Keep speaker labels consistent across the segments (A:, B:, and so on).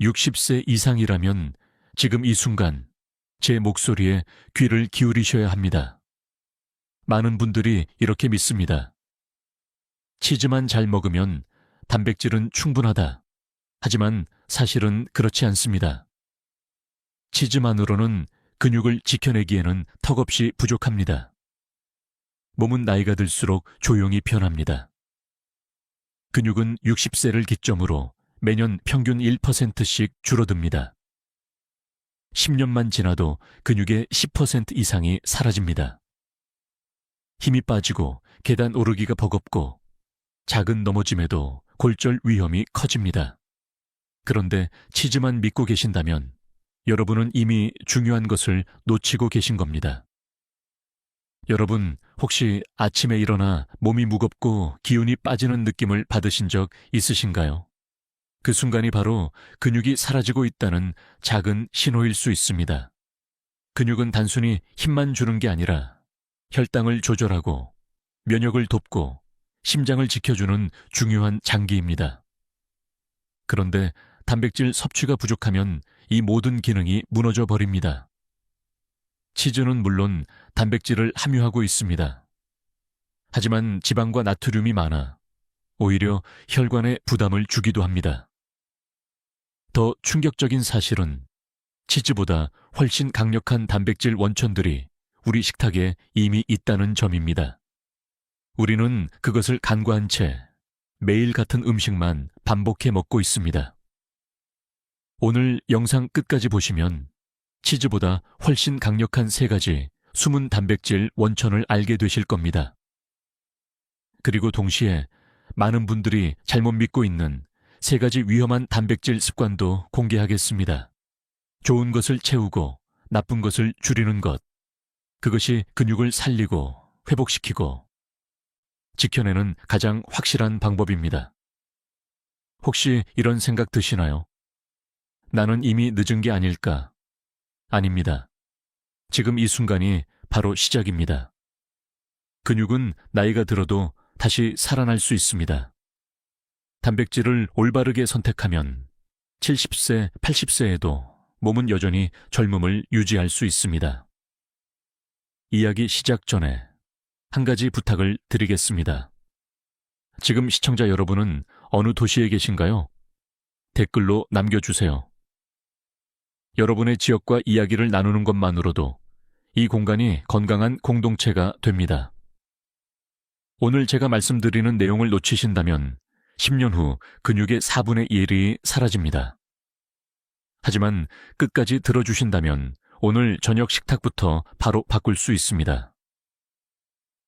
A: 60세 이상이라면 지금 이 순간 제 목소리에 귀를 기울이셔야 합니다. 많은 분들이 이렇게 믿습니다. 치즈만 잘 먹으면 단백질은 충분하다. 하지만 사실은 그렇지 않습니다. 치즈만으로는 근육을 지켜내기에는 턱없이 부족합니다. 몸은 나이가 들수록 조용히 변합니다. 근육은 60세를 기점으로 매년 평균 1%씩 줄어듭니다. 10년만 지나도 근육의 10% 이상이 사라집니다. 힘이 빠지고 계단 오르기가 버겁고 작은 넘어짐에도 골절 위험이 커집니다. 그런데 치즈만 믿고 계신다면 여러분은 이미 중요한 것을 놓치고 계신 겁니다. 여러분, 혹시 아침에 일어나 몸이 무겁고 기운이 빠지는 느낌을 받으신 적 있으신가요? 그 순간이 바로 근육이 사라지고 있다는 작은 신호일 수 있습니다. 근육은 단순히 힘만 주는 게 아니라 혈당을 조절하고 면역을 돕고 심장을 지켜주는 중요한 장기입니다. 그런데 단백질 섭취가 부족하면 이 모든 기능이 무너져 버립니다. 치즈는 물론 단백질을 함유하고 있습니다. 하지만 지방과 나트륨이 많아 오히려 혈관에 부담을 주기도 합니다. 더 충격적인 사실은 치즈보다 훨씬 강력한 단백질 원천들이 우리 식탁에 이미 있다는 점입니다. 우리는 그것을 간과한 채 매일 같은 음식만 반복해 먹고 있습니다. 오늘 영상 끝까지 보시면 치즈보다 훨씬 강력한 세 가지 숨은 단백질 원천을 알게 되실 겁니다. 그리고 동시에 많은 분들이 잘못 믿고 있는 세 가지 위험한 단백질 습관도 공개하겠습니다. 좋은 것을 채우고 나쁜 것을 줄이는 것, 그것이 근육을 살리고 회복시키고 지켜내는 가장 확실한 방법입니다. 혹시 이런 생각 드시나요? 나는 이미 늦은 게 아닐까? 아닙니다. 지금 이 순간이 바로 시작입니다. 근육은 나이가 들어도 다시 살아날 수 있습니다. 단백질을 올바르게 선택하면 70세, 80세에도 몸은 여전히 젊음을 유지할 수 있습니다. 이야기 시작 전에 한 가지 부탁을 드리겠습니다. 지금 시청자 여러분은 어느 도시에 계신가요? 댓글로 남겨주세요. 여러분의 지역과 이야기를 나누는 것만으로도 이 공간이 건강한 공동체가 됩니다. 오늘 제가 말씀드리는 내용을 놓치신다면 10년 후 근육의 4분의 1이 사라집니다. 하지만 끝까지 들어주신다면 오늘 저녁 식탁부터 바로 바꿀 수 있습니다.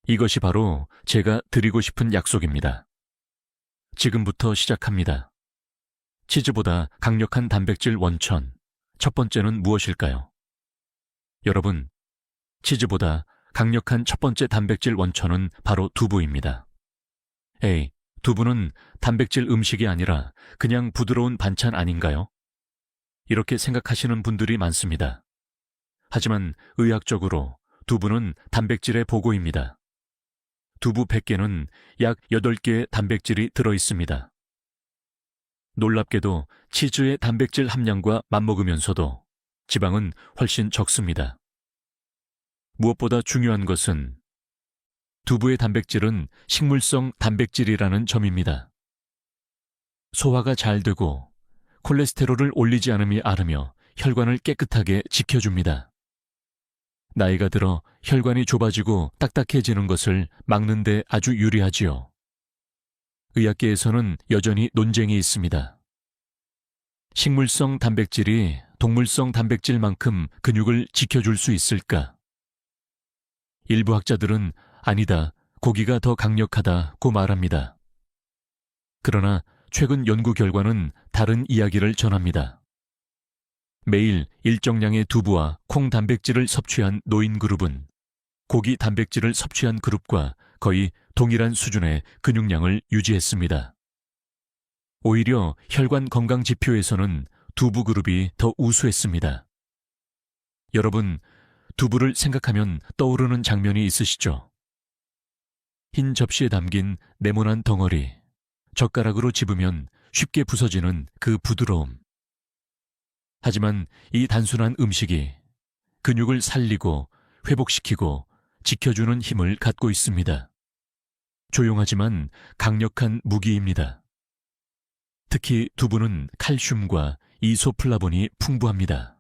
A: 이것이 바로 제가 드리고 싶은 약속입니다. 지금부터 시작합니다. 치즈보다 강력한 단백질 원천, 첫 번째는 무엇일까요? 여러분, 치즈보다 강력한 첫 번째 단백질 원천은 바로 두부입니다. 에이, 두부는 단백질 음식이 아니라 그냥 부드러운 반찬 아닌가요? 이렇게 생각하시는 분들이 많습니다. 하지만 의학적으로 두부는 단백질의 보고입니다. 두부 100개는 약 8개의 단백질이 들어있습니다. 놀랍게도 치즈의 단백질 함량과 맞먹으면서도 지방은 훨씬 적습니다. 무엇보다 중요한 것은 두부의 단백질은 식물성 단백질이라는 점입니다. 소화가 잘 되고 콜레스테롤을 올리지 않음이 앓으며 혈관을 깨끗하게 지켜줍니다. 나이가 들어 혈관이 좁아지고 딱딱해지는 것을 막는 데 아주 유리하지요. 의학계에서는 여전히 논쟁이 있습니다. 식물성 단백질이 동물성 단백질만큼 근육을 지켜줄 수 있을까? 일부 학자들은 아니다, 고기가 더 강력하다고 말합니다. 그러나 최근 연구 결과는 다른 이야기를 전합니다. 매일 일정량의 두부와 콩 단백질을 섭취한 노인 그룹은 고기 단백질을 섭취한 그룹과 거의 동일한 수준의 근육량을 유지했습니다. 오히려 혈관 건강 지표에서는 두부 그룹이 더 우수했습니다. 여러분, 두부를 생각하면 떠오르는 장면이 있으시죠? 흰 접시에 담긴 네모난 덩어리, 젓가락으로 집으면 쉽게 부서지는 그 부드러움. 하지만 이 단순한 음식이 근육을 살리고 회복시키고 지켜주는 힘을 갖고 있습니다. 조용하지만 강력한 무기입니다. 특히 두부는 칼슘과 이소플라본이 풍부합니다.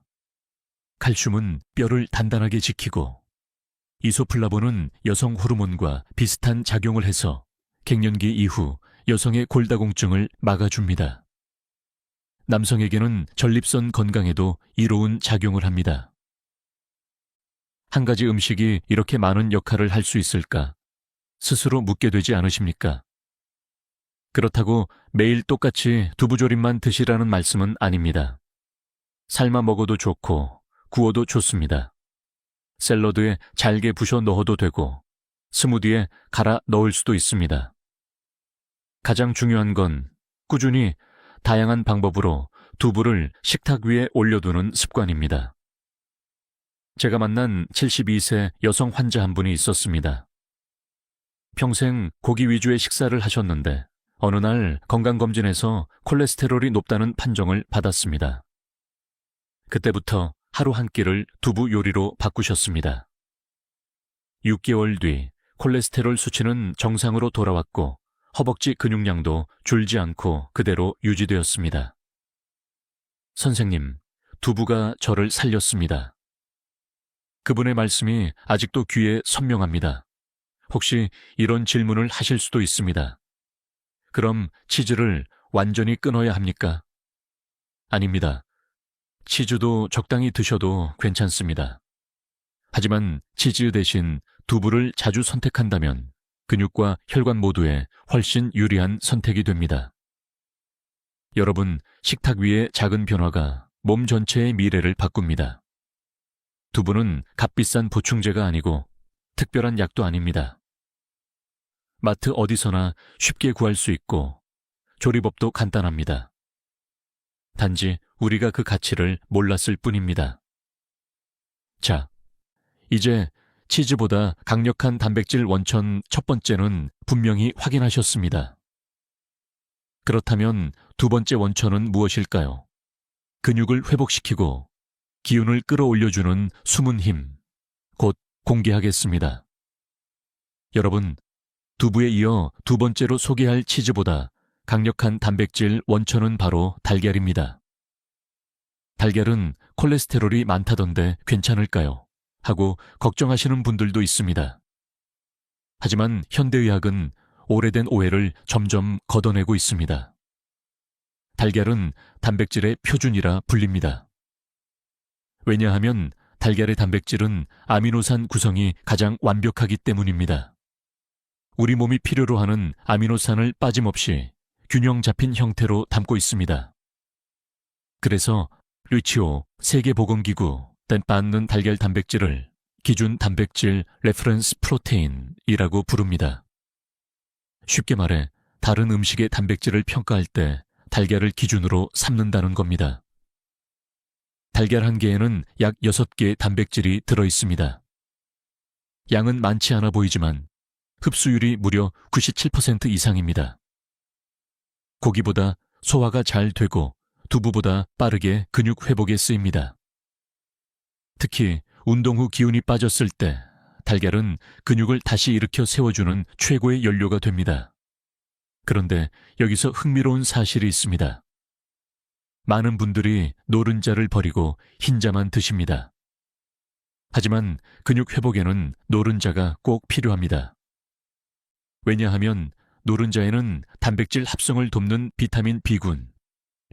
A: 칼슘은 뼈를 단단하게 지키고 이소플라본은 여성 호르몬과 비슷한 작용을 해서 갱년기 이후 여성의 골다공증을 막아줍니다. 남성에게는 전립선 건강에도 이로운 작용을 합니다. 한 가지 음식이 이렇게 많은 역할을 할 수 있을까? 스스로 묻게 되지 않으십니까? 그렇다고 매일 똑같이 두부조림만 드시라는 말씀은 아닙니다. 삶아 먹어도 좋고 구워도 좋습니다. 샐러드에 잘게 부셔 넣어도 되고 스무디에 갈아 넣을 수도 있습니다. 가장 중요한 건 꾸준히 다양한 방법으로 두부를 식탁 위에 올려두는 습관입니다. 제가 만난 72세 여성 환자 한 분이 있었습니다. 평생 고기 위주의 식사를 하셨는데 어느 날 건강검진에서 콜레스테롤이 높다는 판정을 받았습니다. 그때부터 하루 한 끼를 두부 요리로 바꾸셨습니다. 6개월 뒤 콜레스테롤 수치는 정상으로 돌아왔고 허벅지 근육량도 줄지 않고 그대로 유지되었습니다. 선생님, 두부가 저를 살렸습니다. 그분의 말씀이 아직도 귀에 선명합니다. 혹시 이런 질문을 하실 수도 있습니다. 그럼 치즈를 완전히 끊어야 합니까? 아닙니다. 치즈도 적당히 드셔도 괜찮습니다. 하지만 치즈 대신 두부를 자주 선택한다면 근육과 혈관 모두에 훨씬 유리한 선택이 됩니다. 여러분, 식탁 위의 작은 변화가 몸 전체의 미래를 바꿉니다. 두부는 값비싼 보충제가 아니고 특별한 약도 아닙니다. 마트 어디서나 쉽게 구할 수 있고 조리법도 간단합니다. 단지 우리가 그 가치를 몰랐을 뿐입니다. 자, 이제 치즈보다 강력한 단백질 원천 첫 번째는 분명히 확인하셨습니다. 그렇다면 두 번째 원천은 무엇일까요? 근육을 회복시키고 기운을 끌어올려주는 숨은 힘, 곧 공개하겠습니다. 여러분, 두부에 이어 두 번째로 소개할 치즈보다 강력한 단백질 원천은 바로 달걀입니다. 달걀은 콜레스테롤이 많다던데 괜찮을까요? 하고 걱정하시는 분들도 있습니다. 하지만 현대의학은 오래된 오해를 점점 걷어내고 있습니다. 달걀은 단백질의 표준이라 불립니다. 왜냐하면 달걀의 단백질은 아미노산 구성이 가장 완벽하기 때문입니다. 우리 몸이 필요로 하는 아미노산을 빠짐없이 균형 잡힌 형태로 담고 있습니다. 그래서 WHO 세계보건기구 뗀똠는 달걀 단백질을 기준 단백질 레퍼런스 프로테인이라고 부릅니다. 쉽게 말해 다른 음식의 단백질을 평가할 때 달걀을 기준으로 삼는다는 겁니다. 달걀 한 개에는 약 6개의 단백질이 들어있습니다. 양은 많지 않아 보이지만 흡수율이 무려 97% 이상입니다. 고기보다 소화가 잘 되고 두부보다 빠르게 근육 회복에 쓰입니다. 특히 운동 후 기운이 빠졌을 때 달걀은 근육을 다시 일으켜 세워주는 최고의 연료가 됩니다. 그런데 여기서 흥미로운 사실이 있습니다. 많은 분들이 노른자를 버리고 흰자만 드십니다. 하지만 근육 회복에는 노른자가 꼭 필요합니다. 왜냐하면 노른자에는 단백질 합성을 돕는 비타민 B군,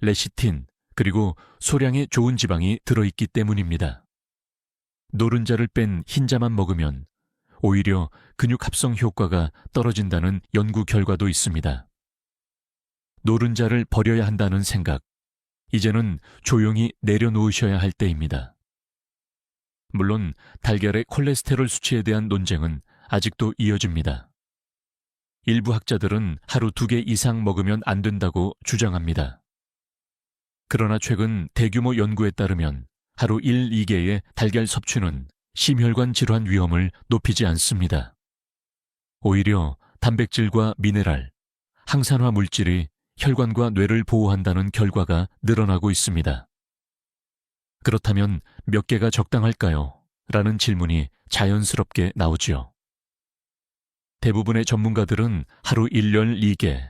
A: 레시틴, 그리고 소량의 좋은 지방이 들어있기 때문입니다. 노른자를 뺀 흰자만 먹으면 오히려 근육 합성 효과가 떨어진다는 연구 결과도 있습니다. 노른자를 버려야 한다는 생각, 이제는 조용히 내려놓으셔야 할 때입니다. 물론 달걀의 콜레스테롤 수치에 대한 논쟁은 아직도 이어집니다. 일부 학자들은 하루 2개 이상 먹으면 안 된다고 주장합니다. 그러나 최근 대규모 연구에 따르면 하루 1, 2개의 달걀 섭취는 심혈관 질환 위험을 높이지 않습니다. 오히려 단백질과 미네랄, 항산화 물질이 혈관과 뇌를 보호한다는 결과가 늘어나고 있습니다. 그렇다면 몇 개가 적당할까요? 라는 질문이 자연스럽게 나오지요. 대부분의 전문가들은 하루 1열 2개,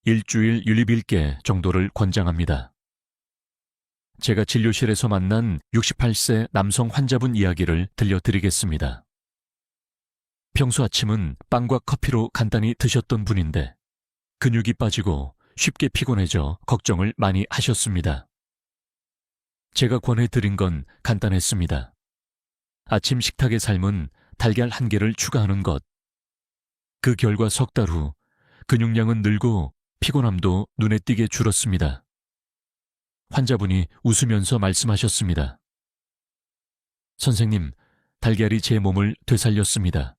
A: 일주일 유립 1개 정도를 권장합니다. 제가 진료실에서 만난 68세 남성 환자분 이야기를 들려드리겠습니다. 평소 아침은 빵과 커피로 간단히 드셨던 분인데 근육이 빠지고 쉽게 피곤해져 걱정을 많이 하셨습니다. 제가 권해드린 건 간단했습니다. 아침 식탁에 삶은 달걀 1개를 추가하는 것. 그 결과 석 달 후 근육량은 늘고 피곤함도 눈에 띄게 줄었습니다. 환자분이 웃으면서 말씀하셨습니다. 선생님, 달걀이 제 몸을 되살렸습니다.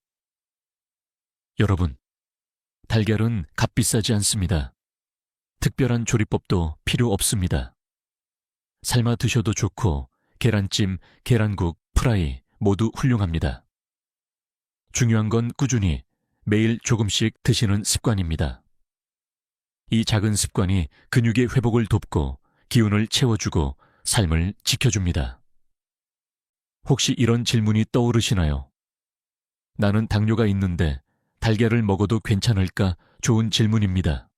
A: 여러분, 달걀은 값비싸지 않습니다. 특별한 조리법도 필요 없습니다. 삶아 드셔도 좋고 계란찜, 계란국, 프라이 모두 훌륭합니다. 중요한 건 꾸준히 매일 조금씩 드시는 습관입니다. 이 작은 습관이 근육의 회복을 돕고 기운을 채워주고 삶을 지켜줍니다. 혹시 이런 질문이 떠오르시나요? 나는 당뇨가 있는데 달걀을 먹어도 괜찮을까? 좋은 질문입니다.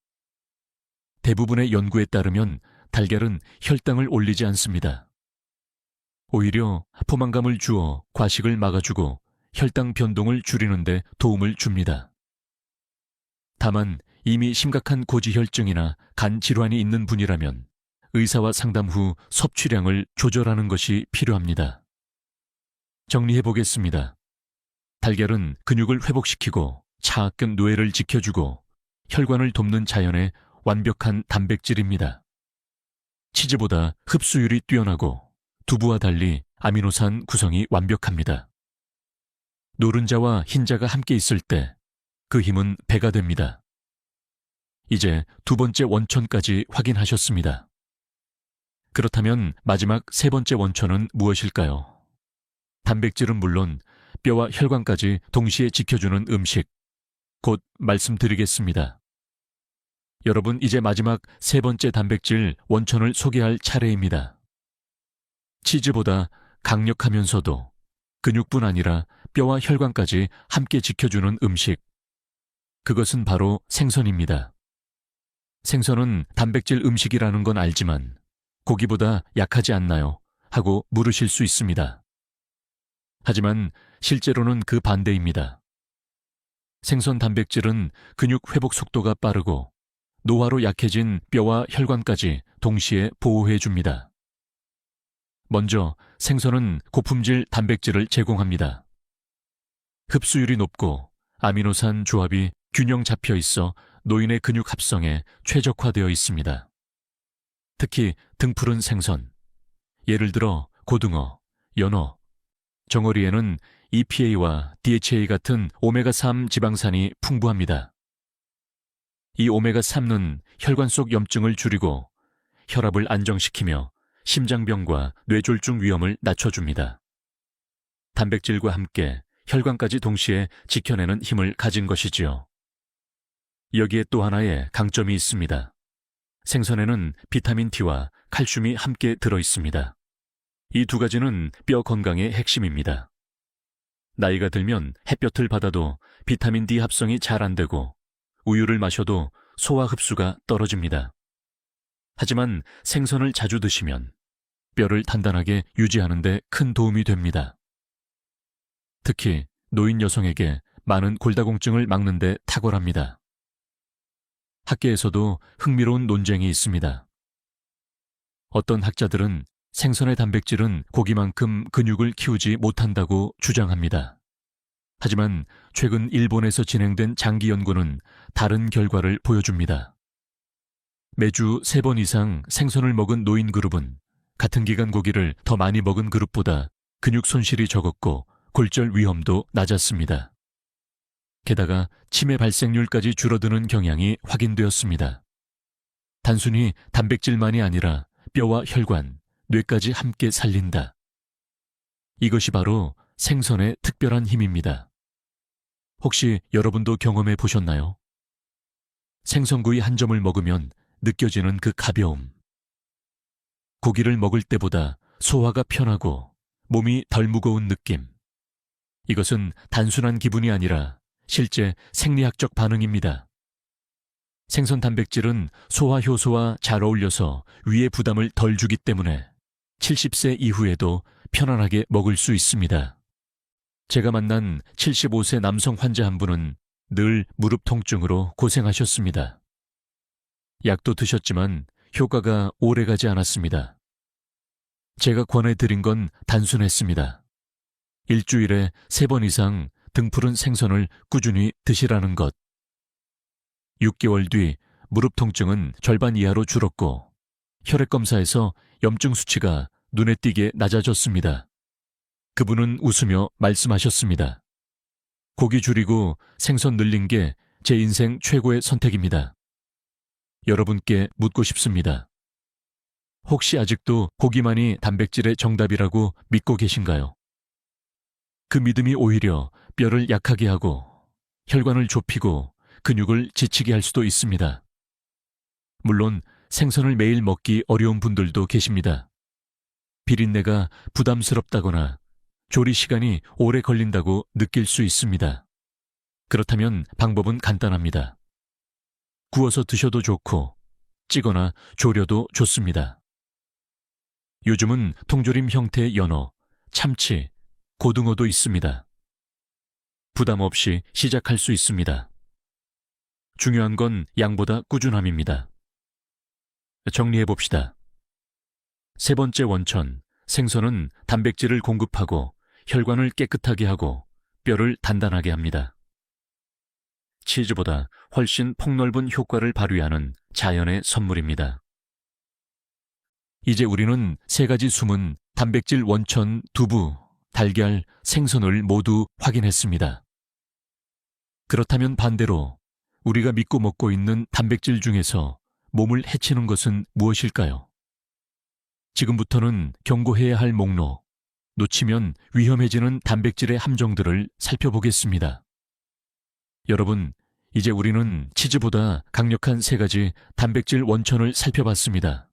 A: 대부분의 연구에 따르면 달걀은 혈당을 올리지 않습니다. 오히려 포만감을 주어 과식을 막아주고 혈당 변동을 줄이는 데 도움을 줍니다. 다만 이미 심각한 고지혈증이나 간 질환이 있는 분이라면 의사와 상담 후 섭취량을 조절하는 것이 필요합니다. 정리해 보겠습니다. 달걀은 근육을 회복시키고 차악근 뇌를 지켜주고 혈관을 돕는 자연의 완벽한 단백질입니다. 치즈보다 흡수율이 뛰어나고 두부와 달리 아미노산 구성이 완벽합니다. 노른자와 흰자가 함께 있을 때 그 힘은 배가 됩니다. 이제 두 번째 원천까지 확인하셨습니다. 그렇다면 마지막 세 번째 원천은 무엇일까요? 단백질은 물론 뼈와 혈관까지 동시에 지켜주는 음식, 곧 말씀드리겠습니다. 여러분, 이제 마지막 세 번째 단백질 원천을 소개할 차례입니다. 치즈보다 강력하면서도 근육뿐 아니라 뼈와 혈관까지 함께 지켜주는 음식. 그것은 바로 생선입니다. 생선은 단백질 음식이라는 건 알지만 고기보다 약하지 않나요? 하고 물으실 수 있습니다. 하지만 실제로는 그 반대입니다. 생선 단백질은 근육 회복 속도가 빠르고 노화로 약해진 뼈와 혈관까지 동시에 보호해줍니다. 먼저 생선은 고품질 단백질을 제공합니다. 흡수율이 높고 아미노산 조합이 균형 잡혀 있어 노인의 근육 합성에 최적화되어 있습니다. 특히 등푸른 생선, 예를 들어 고등어, 연어, 정어리에는 EPA와 DHA 같은 오메가3 지방산이 풍부합니다. 이 오메가3는 혈관 속 염증을 줄이고 혈압을 안정시키며 심장병과 뇌졸중 위험을 낮춰줍니다. 단백질과 함께 혈관까지 동시에 지켜내는 힘을 가진 것이지요. 여기에 또 하나의 강점이 있습니다. 생선에는 비타민 D와 칼슘이 함께 들어있습니다. 이 두 가지는 뼈 건강의 핵심입니다. 나이가 들면 햇볕을 받아도 비타민 D 합성이 잘 안 되고 우유를 마셔도 소화 흡수가 떨어집니다. 하지만 생선을 자주 드시면 뼈를 단단하게 유지하는 데 큰 도움이 됩니다. 특히 노인 여성에게 많은 골다공증을 막는 데 탁월합니다. 학계에서도 흥미로운 논쟁이 있습니다. 어떤 학자들은 생선의 단백질은 고기만큼 근육을 키우지 못한다고 주장합니다. 하지만 최근 일본에서 진행된 장기 연구는 다른 결과를 보여줍니다. 매주 3번 이상 생선을 먹은 노인 그룹은 같은 기간 고기를 더 많이 먹은 그룹보다 근육 손실이 적었고 골절 위험도 낮았습니다. 게다가 치매 발생률까지 줄어드는 경향이 확인되었습니다. 단순히 단백질만이 아니라 뼈와 혈관, 뇌까지 함께 살린다. 이것이 바로 생선의 특별한 힘입니다. 혹시 여러분도 경험해 보셨나요? 생선구이 한 점을 먹으면 느껴지는 그 가벼움. 고기를 먹을 때보다 소화가 편하고 몸이 덜 무거운 느낌. 이것은 단순한 기분이 아니라 실제 생리학적 반응입니다. 생선 단백질은 소화 효소와 잘 어울려서 위의 부담을 덜 주기 때문에 70세 이후에도 편안하게 먹을 수 있습니다. 제가 만난 75세 남성 환자 한 분은 늘 무릎 통증으로 고생하셨습니다. 약도 드셨지만 효과가 오래가지 않았습니다. 제가 권해드린 건 단순했습니다. 일주일에 3번 이상 등푸른 생선을 꾸준히 드시라는 것. 6개월 뒤 무릎 통증은 절반 이하로 줄었고 혈액검사에서 염증 수치가 눈에 띄게 낮아졌습니다. 그분은 웃으며 말씀하셨습니다. 고기 줄이고 생선 늘린 게 제 인생 최고의 선택입니다. 여러분께 묻고 싶습니다. 혹시 아직도 고기만이 단백질의 정답이라고 믿고 계신가요? 그 믿음이 오히려 뼈를 약하게 하고 혈관을 좁히고 근육을 지치게 할 수도 있습니다. 물론 생선을 매일 먹기 어려운 분들도 계십니다. 비린내가 부담스럽다거나 조리 시간이 오래 걸린다고 느낄 수 있습니다. 그렇다면 방법은 간단합니다. 구워서 드셔도 좋고 찌거나 조려도 좋습니다. 요즘은 통조림 형태의 연어, 참치, 고등어도 있습니다. 부담 없이 시작할 수 있습니다. 중요한 건 양보다 꾸준함입니다. 정리해봅시다. 3번째 원천, 생선은 단백질을 공급하고 혈관을 깨끗하게 하고 뼈를 단단하게 합니다. 치즈보다 훨씬 폭넓은 효과를 발휘하는 자연의 선물입니다. 이제 우리는 3가지 숨은 단백질 원천 두부, 달걀, 생선을 모두 확인했습니다. 그렇다면 반대로 우리가 믿고 먹고 있는 단백질 중에서 몸을 해치는 것은 무엇일까요? 지금부터는 경고해야 할 목록, 놓치면 위험해지는 단백질의 함정들을 살펴보겠습니다. 여러분, 이제 우리는 치즈보다 강력한 3가지 단백질 원천을 살펴봤습니다.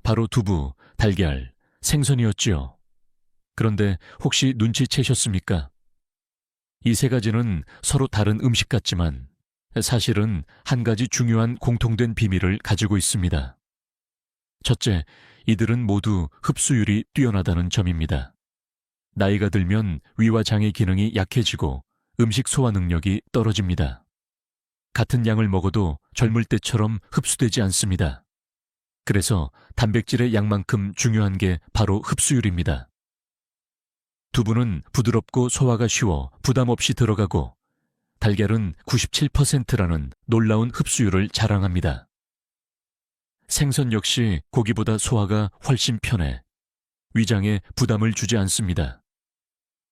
A: 바로 두부, 달걀, 생선이었지요. 그런데 혹시 눈치채셨습니까? 이 3가지는 서로 다른 음식 같지만 사실은 한 가지 중요한 공통된 비밀을 가지고 있습니다. 첫째, 이들은 모두 흡수율이 뛰어나다는 점입니다. 나이가 들면 위와 장의 기능이 약해지고 음식 소화 능력이 떨어집니다. 같은 양을 먹어도 젊을 때처럼 흡수되지 않습니다. 그래서 단백질의 양만큼 중요한 게 바로 흡수율입니다. 두부는 부드럽고 소화가 쉬워 부담 없이 들어가고 달걀은 97%라는 놀라운 흡수율을 자랑합니다. 생선 역시 고기보다 소화가 훨씬 편해 위장에 부담을 주지 않습니다.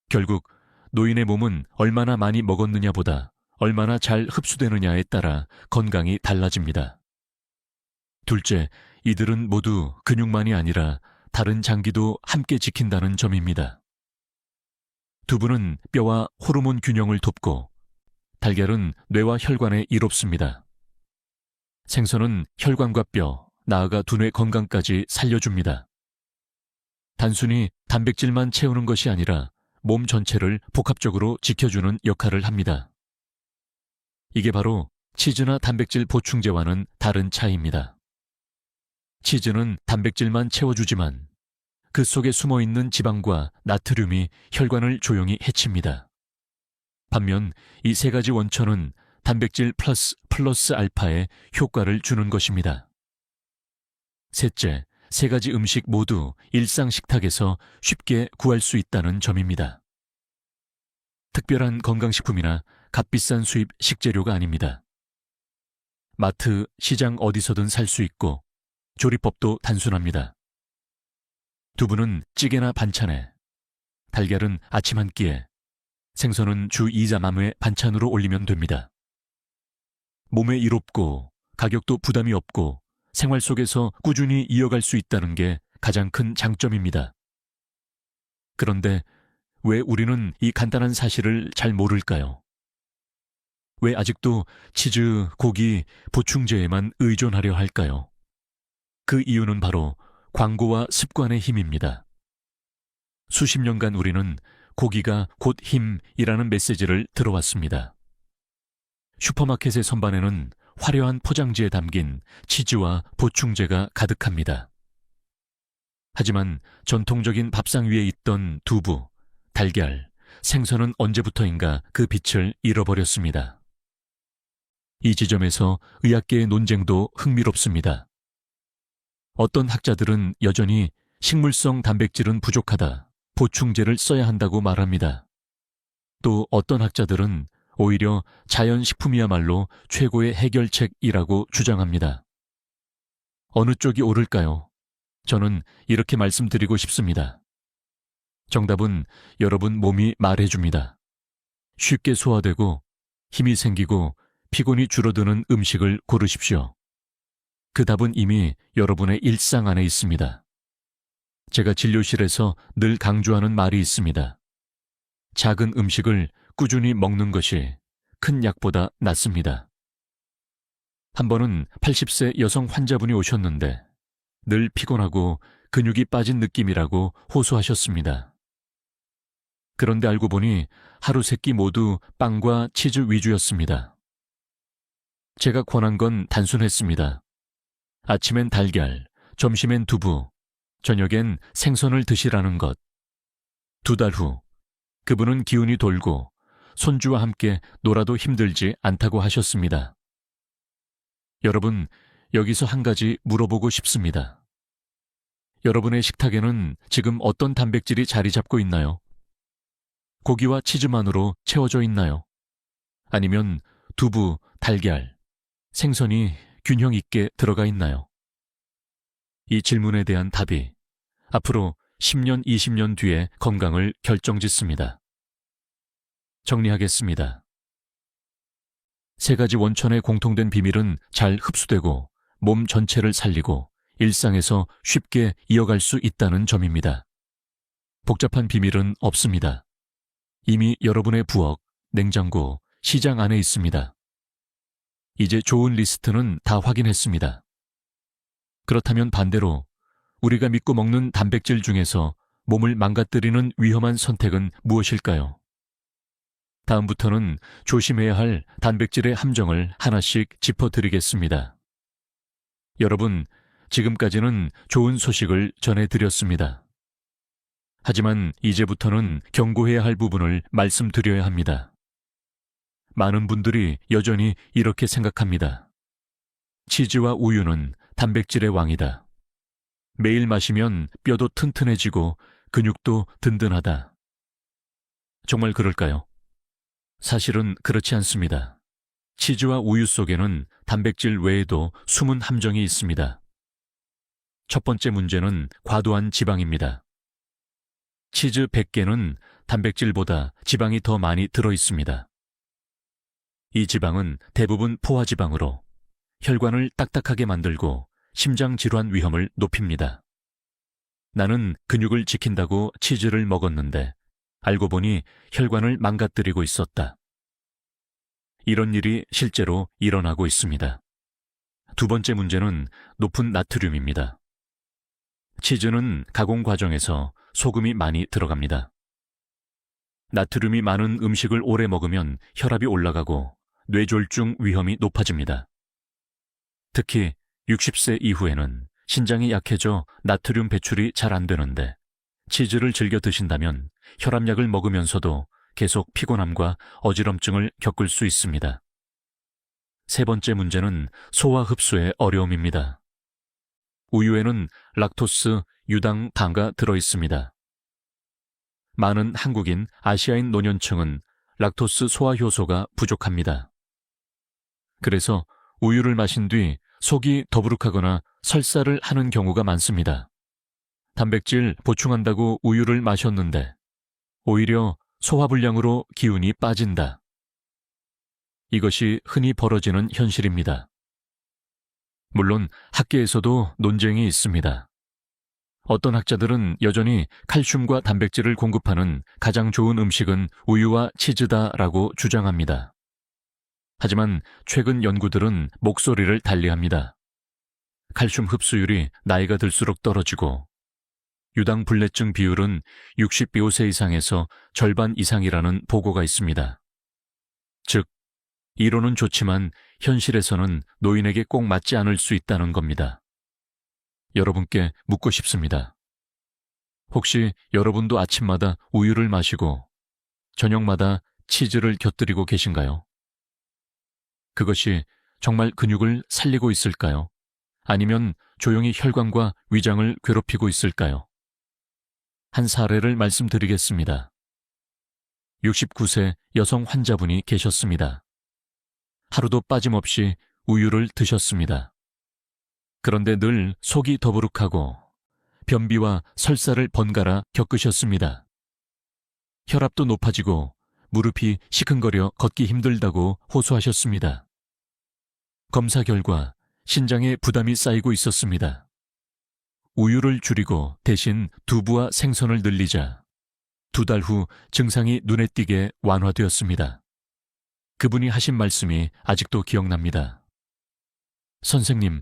A: 결국 노인의 몸은 얼마나 많이 먹었느냐보다 얼마나 잘 흡수되느냐에 따라 건강이 달라집니다. 둘째, 이들은 모두 근육만이 아니라 다른 장기도 함께 지킨다는 점입니다. 두부는 뼈와 호르몬 균형을 돕고 달걀은 뇌와 혈관에 이롭습니다. 생선은 혈관과 뼈, 나아가 두뇌 건강까지 살려줍니다. 단순히 단백질만 채우는 것이 아니라 몸 전체를 복합적으로 지켜주는 역할을 합니다. 이게 바로 치즈나 단백질 보충제와는 다른 차이입니다. 치즈는 단백질만 채워주지만 그 속에 숨어있는 지방과 나트륨이 혈관을 조용히 해칩니다. 반면 이 3가지 원천은 단백질 플러스 알파에 효과를 주는 것입니다. 셋째, 3가지 음식 모두 일상 식탁에서 쉽게 구할 수 있다는 점입니다. 특별한 건강식품이나 값비싼 수입 식재료가 아닙니다. 마트, 시장 어디서든 살 수 있고 조리법도 단순합니다. 두부는 찌개나 반찬에, 달걀은 아침 한 끼에, 생선은 주 2자맘에 반찬으로 올리면 됩니다. 몸에 이롭고 가격도 부담이 없고 생활 속에서 꾸준히 이어갈 수 있다는 게 가장 큰 장점입니다. 그런데 왜 우리는 이 간단한 사실을 잘 모를까요? 왜 아직도 치즈, 고기, 보충제에만 의존하려 할까요? 그 이유는 바로 광고와 습관의 힘입니다. 수십 년간 우리는 고기가 곧 힘이라는 메시지를 들어왔습니다. 슈퍼마켓의 선반에는 화려한 포장지에 담긴 치즈와 보충제가 가득합니다. 하지만 전통적인 밥상 위에 있던 두부, 달걀, 생선은 언제부터인가 그 빛을 잃어버렸습니다. 이 지점에서 의학계의 논쟁도 흥미롭습니다. 어떤 학자들은 여전히 식물성 단백질은 부족하다, 보충제를 써야 한다고 말합니다. 또 어떤 학자들은 오히려 자연식품이야말로 최고의 해결책이라고 주장합니다. 어느 쪽이 옳을까요? 저는 이렇게 말씀드리고 싶습니다. 정답은 여러분 몸이 말해줍니다. 쉽게 소화되고 힘이 생기고 피곤이 줄어드는 음식을 고르십시오. 그 답은 이미 여러분의 일상 안에 있습니다. 제가 진료실에서 늘 강조하는 말이 있습니다. 작은 음식을 꾸준히 먹는 것이 큰 약보다 낫습니다. 한 번은 80세 여성 환자분이 오셨는데 늘 피곤하고 근육이 빠진 느낌이라고 호소하셨습니다. 그런데 알고 보니 하루 세 끼 모두 빵과 치즈 위주였습니다. 제가 권한 건 단순했습니다. 아침엔 달걀, 점심엔 두부, 저녁엔 생선을 드시라는 것. 2달 후, 그분은 기운이 돌고 손주와 함께 놀아도 힘들지 않다고 하셨습니다. 여러분, 여기서 한 가지 물어보고 싶습니다. 여러분의 식탁에는 지금 어떤 단백질이 자리 잡고 있나요? 고기와 치즈만으로 채워져 있나요? 아니면 두부, 달걀, 생선이 균형 있게 들어가 있나요? 이 질문에 대한 답이 앞으로 10년, 20년 뒤의 건강을 결정짓습니다. 정리하겠습니다. 3가지 원천의 공통된 비밀은 잘 흡수되고 몸 전체를 살리고 일상에서 쉽게 이어갈 수 있다는 점입니다. 복잡한 비밀은 없습니다. 이미 여러분의 부엌, 냉장고, 시장 안에 있습니다. 이제 좋은 리스트는 다 확인했습니다. 그렇다면 반대로 우리가 믿고 먹는 단백질 중에서 몸을 망가뜨리는 위험한 선택은 무엇일까요? 다음부터는 조심해야 할 단백질의 함정을 하나씩 짚어드리겠습니다. 여러분, 지금까지는 좋은 소식을 전해드렸습니다. 하지만 이제부터는 경고해야 할 부분을 말씀드려야 합니다. 많은 분들이 여전히 이렇게 생각합니다. 치즈와 우유는 단백질의 왕이다. 매일 마시면 뼈도 튼튼해지고 근육도 든든하다. 정말 그럴까요? 사실은 그렇지 않습니다. 치즈와 우유 속에는 단백질 외에도 숨은 함정이 있습니다. 첫 번째 문제는 과도한 지방입니다. 치즈 100개는 단백질보다 지방이 더 많이 들어 있습니다. 이 지방은 대부분 포화지방으로 혈관을 딱딱하게 만들고 심장 질환 위험을 높입니다. 나는 근육을 지킨다고 치즈를 먹었는데 알고 보니 혈관을 망가뜨리고 있었다. 이런 일이 실제로 일어나고 있습니다. 두 번째 문제는 높은 나트륨입니다. 치즈는 가공 과정에서 소금이 많이 들어갑니다. 나트륨이 많은 음식을 오래 먹으면 혈압이 올라가고 뇌졸중 위험이 높아집니다. 특히 60세 이후에는 신장이 약해져 나트륨 배출이 잘 안 되는데 치즈를 즐겨 드신다면 혈압약을 먹으면서도 계속 피곤함과 어지럼증을 겪을 수 있습니다. 세 번째 문제는 소화 흡수의 어려움입니다. 우유에는 락토스, 유당, 당가 들어 있습니다. 많은 한국인, 아시아인 노년층은 락토스 소화 효소가 부족합니다. 그래서 우유를 마신 뒤 속이 더부룩하거나 설사를 하는 경우가 많습니다. 단백질 보충한다고 우유를 마셨는데 오히려 소화불량으로 기운이 빠진다. 이것이 흔히 벌어지는 현실입니다. 물론 학계에서도 논쟁이 있습니다. 어떤 학자들은 여전히 칼슘과 단백질을 공급하는 가장 좋은 음식은 우유와 치즈다라고 주장합니다. 하지만 최근 연구들은 목소리를 달리합니다. 칼슘 흡수율이 나이가 들수록 떨어지고 유당불내증 비율은 65세 이상에서 절반 이상이라는 보고가 있습니다. 즉, 이론은 좋지만 현실에서는 노인에게 꼭 맞지 않을 수 있다는 겁니다. 여러분께 묻고 싶습니다. 혹시 여러분도 아침마다 우유를 마시고 저녁마다 치즈를 곁들이고 계신가요? 그것이 정말 근육을 살리고 있을까요? 아니면 조용히 혈관과 위장을 괴롭히고 있을까요? 한 사례를 말씀드리겠습니다. 69세 여성 환자분이 계셨습니다. 하루도 빠짐없이 우유를 드셨습니다. 그런데 늘 속이 더부룩하고 변비와 설사를 번갈아 겪으셨습니다. 혈압도 높아지고 무릎이 시큰거려 걷기 힘들다고 호소하셨습니다. 검사 결과 신장에 부담이 쌓이고 있었습니다. 우유를 줄이고 대신 두부와 생선을 늘리자 2달 후 증상이 눈에 띄게 완화되었습니다. 그분이 하신 말씀이 아직도 기억납니다. 선생님,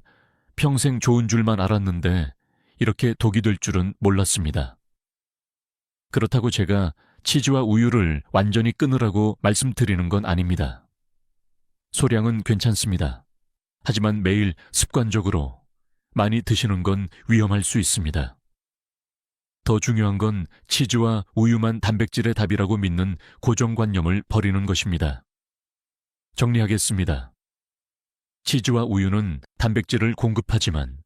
A: 평생 좋은 줄만 알았는데 이렇게 독이 될 줄은 몰랐습니다. 그렇다고 제가 치즈와 우유를 완전히 끊으라고 말씀드리는 건 아닙니다. 소량은 괜찮습니다. 하지만 매일 습관적으로 많이 드시는 건 위험할 수 있습니다. 더 중요한 건 치즈와 우유만 단백질의 답이라고 믿는 고정관념을 버리는 것입니다. 정리하겠습니다. 치즈와 우유는 단백질을 공급하지만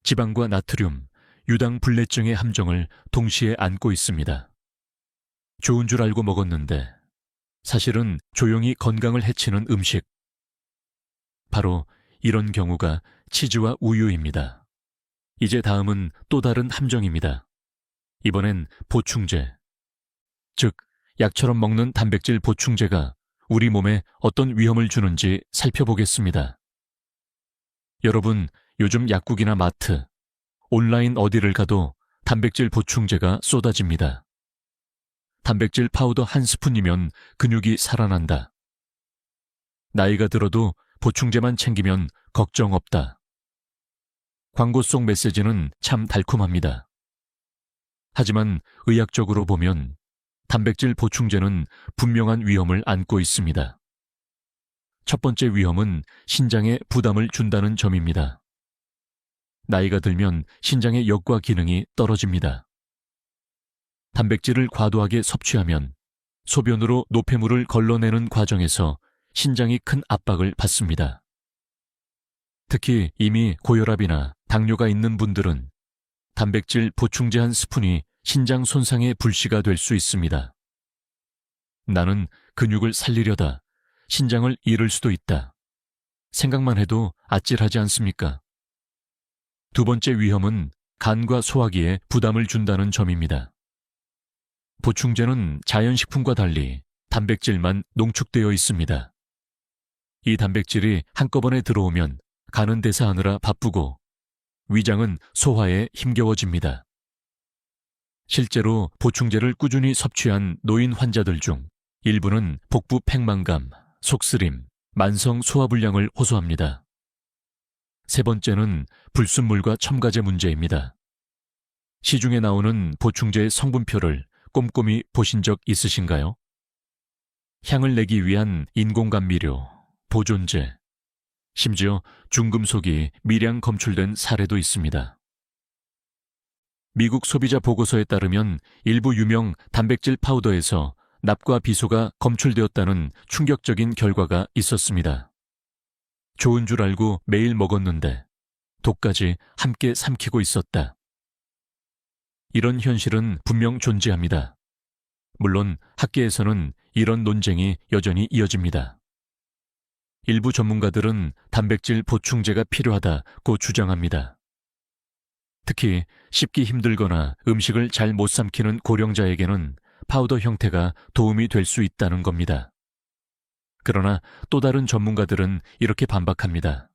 A: 지방과 나트륨, 유당불내증의 함정을 동시에 안고 있습니다. 좋은 줄 알고 먹었는데 사실은 조용히 건강을 해치는 음식. 바로 이런 경우가 치즈와 우유입니다. 이제 다음은 또 다른 함정입니다. 이번엔 보충제, 즉 약처럼 먹는 단백질 보충제가 우리 몸에 어떤 위험을 주는지 살펴보겠습니다. 여러분, 요즘 약국이나 마트, 온라인 어디를 가도 단백질 보충제가 쏟아집니다. 단백질 파우더 한 스푼이면 근육이 살아난다. 나이가 들어도 보충제만 챙기면 걱정 없다. 광고 속 메시지는 참 달콤합니다. 하지만 의학적으로 보면 단백질 보충제는 분명한 위험을 안고 있습니다. 첫 번째 위험은 신장에 부담을 준다는 점입니다. 나이가 들면 신장의 역과 기능이 떨어집니다. 단백질을 과도하게 섭취하면 소변으로 노폐물을 걸러내는 과정에서 신장이 큰 압박을 받습니다. 특히 이미 고혈압이나 당뇨가 있는 분들은 단백질 보충제 한 스푼이 신장 손상의 불씨가 될 수 있습니다. 나는 근육을 살리려다 신장을 잃을 수도 있다. 생각만 해도 아찔하지 않습니까? 두 번째 위험은 간과 소화기에 부담을 준다는 점입니다. 보충제는 자연식품과 달리 단백질만 농축되어 있습니다. 이 단백질이 한꺼번에 들어오면 간은 대사하느라 바쁘고 위장은 소화에 힘겨워집니다. 실제로 보충제를 꾸준히 섭취한 노인 환자들 중 일부는 복부 팽만감, 속쓰림, 만성 소화불량을 호소합니다. 세 번째는 불순물과 첨가제 문제입니다. 시중에 나오는 보충제의 성분표를 꼼꼼히 보신 적 있으신가요? 향을 내기 위한 인공감미료, 보존제, 심지어 중금속이 미량 검출된 사례도 있습니다. 미국 소비자 보고서에 따르면 일부 유명 단백질 파우더에서 납과 비소가 검출되었다는 충격적인 결과가 있었습니다. 좋은 줄 알고 매일 먹었는데 독까지 함께 삼키고 있었다. 이런 현실은 분명 존재합니다. 물론 학계에서는 이런 논쟁이 여전히 이어집니다. 일부 전문가들은 단백질 보충제가 필요하다고 주장합니다. 특히 씹기 힘들거나 음식을 잘 못 삼키는 고령자에게는 파우더 형태가 도움이 될 수 있다는 겁니다. 그러나 또 다른 전문가들은 이렇게 반박합니다.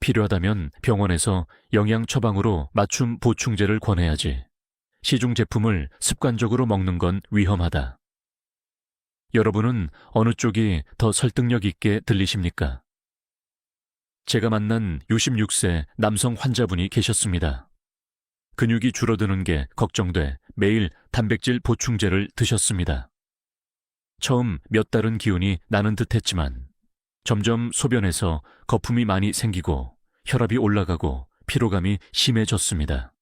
A: 필요하다면 병원에서 영양 처방으로 맞춤 보충제를 권해야지. 시중 제품을 습관적으로 먹는 건 위험하다. 여러분은 어느 쪽이 더 설득력 있게 들리십니까? 제가 만난 66세 남성 환자분이 계셨습니다. 근육이 줄어드는 게 걱정돼 매일 단백질 보충제를 드셨습니다. 처음 몇 달은 기운이 나는 듯했지만 점점 소변에서 거품이 많이 생기고 혈압이 올라가고 피로감이 심해졌습니다.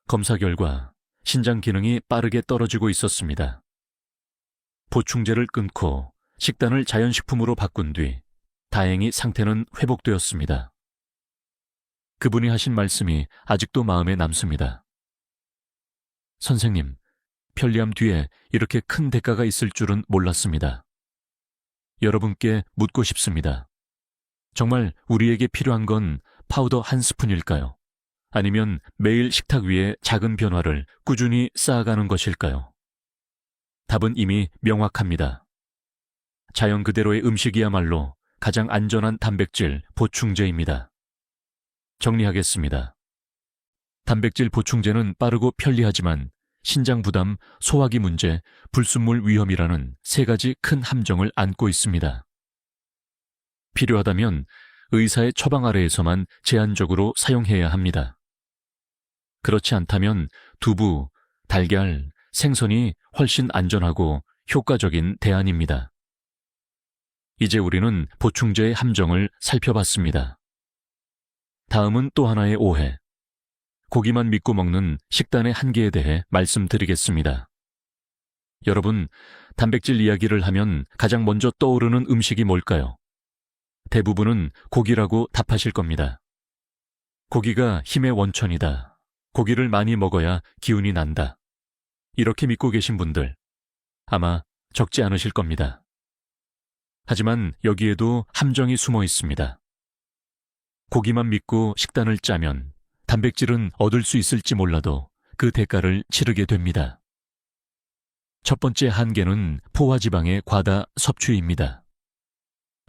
A: 검사 결과 신장 기능이 빠르게 떨어지고 있었습니다. 보충제를 끊고 식단을 자연식품으로 바꾼 뒤 다행히 상태는 회복되었습니다. 그분이 하신 말씀이 아직도 마음에 남습니다. 선생님, 편리함 뒤에 이렇게 큰 대가가 있을 줄은 몰랐습니다. 여러분께 묻고 싶습니다. 정말 우리에게 필요한 건 파우더 한 스푼일까요? 아니면 매일 식탁 위에 작은 변화를 꾸준히 쌓아가는 것일까요? 답은 이미 명확합니다. 자연 그대로의 음식이야말로 가장 안전한 단백질 보충제입니다. 정리하겠습니다. 단백질 보충제는 빠르고 편리하지만 신장 부담, 소화기 문제, 불순물 위험이라는 세 가지 큰 함정을 안고 있습니다. 필요하다면 의사의 처방 아래에서만 제한적으로 사용해야 합니다. 그렇지 않다면 두부, 달걀, 생선이 훨씬 안전하고 효과적인 대안입니다. 이제 우리는 보충제의 함정을 살펴봤습니다. 다음은 또 하나의 오해. 고기만 믿고 먹는 식단의 한계에 대해 말씀드리겠습니다. 여러분, 단백질 이야기를 하면 가장 먼저 떠오르는 음식이 뭘까요? 대부분은 고기라고 답하실 겁니다. 고기가 힘의 원천이다. 고기를 많이 먹어야 기운이 난다. 이렇게 믿고 계신 분들 아마 적지 않으실 겁니다. 하지만 여기에도 함정이 숨어 있습니다. 고기만 믿고 식단을 짜면 단백질은 얻을 수 있을지 몰라도 그 대가를 치르게 됩니다. 첫 번째 한계는 포화지방의 과다 섭취입니다.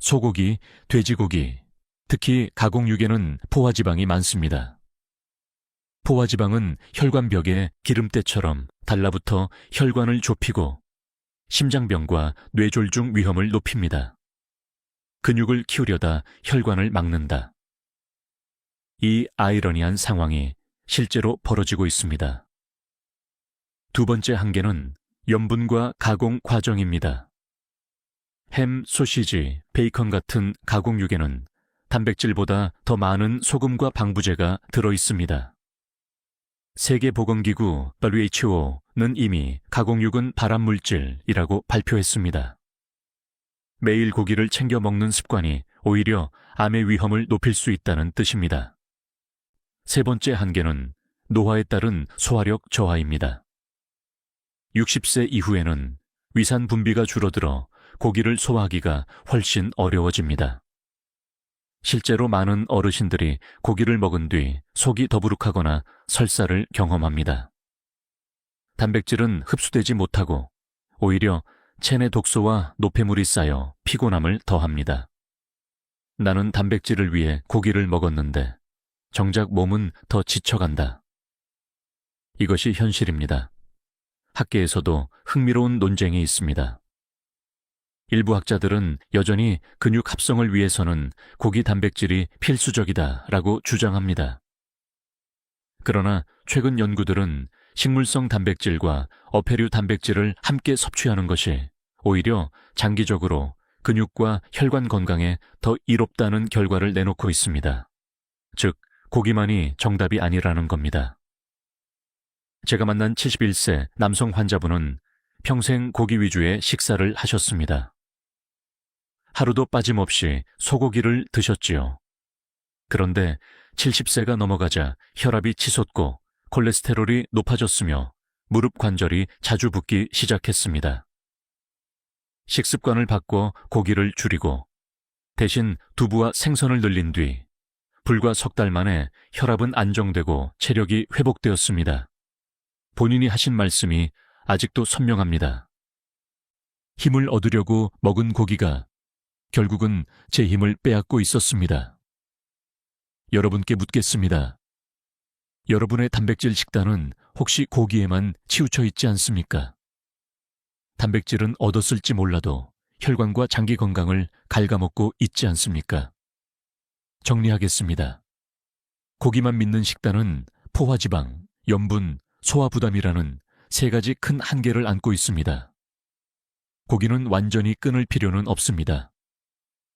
A: 소고기, 돼지고기, 특히 가공육에는 포화지방이 많습니다. 포화지방은 혈관벽에 기름때처럼 달라붙어 혈관을 좁히고 심장병과 뇌졸중 위험을 높입니다. 근육을 키우려다 혈관을 막는다. 이 아이러니한 상황이 실제로 벌어지고 있습니다. 두 번째 한계는 염분과 가공 과정입니다. 햄, 소시지, 베이컨 같은 가공육에는 단백질보다 더 많은 소금과 방부제가 들어있습니다. 세계보건기구 WHO는 이미 가공육은 발암물질이라고 발표했습니다. 매일 고기를 챙겨 먹는 습관이 오히려 암의 위험을 높일 수 있다는 뜻입니다. 세 번째 한계는 노화에 따른 소화력 저하입니다. 60세 이후에는 위산 분비가 줄어들어 고기를 소화하기가 훨씬 어려워집니다. 실제로 많은 어르신들이 고기를 먹은 뒤 속이 더부룩하거나 설사를 경험합니다. 단백질은 흡수되지 못하고 오히려 체내 독소와 노폐물이 쌓여 피곤함을 더합니다. 나는 단백질을 위해 고기를 먹었는데 정작 몸은 더 지쳐간다. 이것이 현실입니다. 학계에서도 흥미로운 논쟁이 있습니다. 일부 학자들은 여전히 근육 합성을 위해서는 고기 단백질이 필수적이다라고 주장합니다. 그러나 최근 연구들은 식물성 단백질과 어패류 단백질을 함께 섭취하는 것이 오히려 장기적으로 근육과 혈관 건강에 더 이롭다는 결과를 내놓고 있습니다. 즉, 고기만이 정답이 아니라는 겁니다. 제가 만난 71세 남성 환자분은 평생 고기 위주의 식사를 하셨습니다. 하루도 빠짐없이 소고기를 드셨지요. 그런데 70세가 넘어가자 혈압이 치솟고 콜레스테롤이 높아졌으며 무릎 관절이 자주 붓기 시작했습니다. 식습관을 바꿔 고기를 줄이고 대신 두부와 생선을 늘린 뒤 불과 석 달 만에 혈압은 안정되고 체력이 회복되었습니다. 본인이 하신 말씀이 아직도 선명합니다. 힘을 얻으려고 먹은 고기가 결국은 제 힘을 빼앗고 있었습니다. 여러분께 묻겠습니다. 여러분의 단백질 식단은 혹시 고기에만 치우쳐 있지 않습니까? 단백질은 얻었을지 몰라도 혈관과 장기 건강을 갉아먹고 있지 않습니까? 정리하겠습니다. 고기만 믿는 식단은 포화지방, 염분, 소화부담이라는 세 가지 큰 한계를 안고 있습니다. 고기는 완전히 끊을 필요는 없습니다.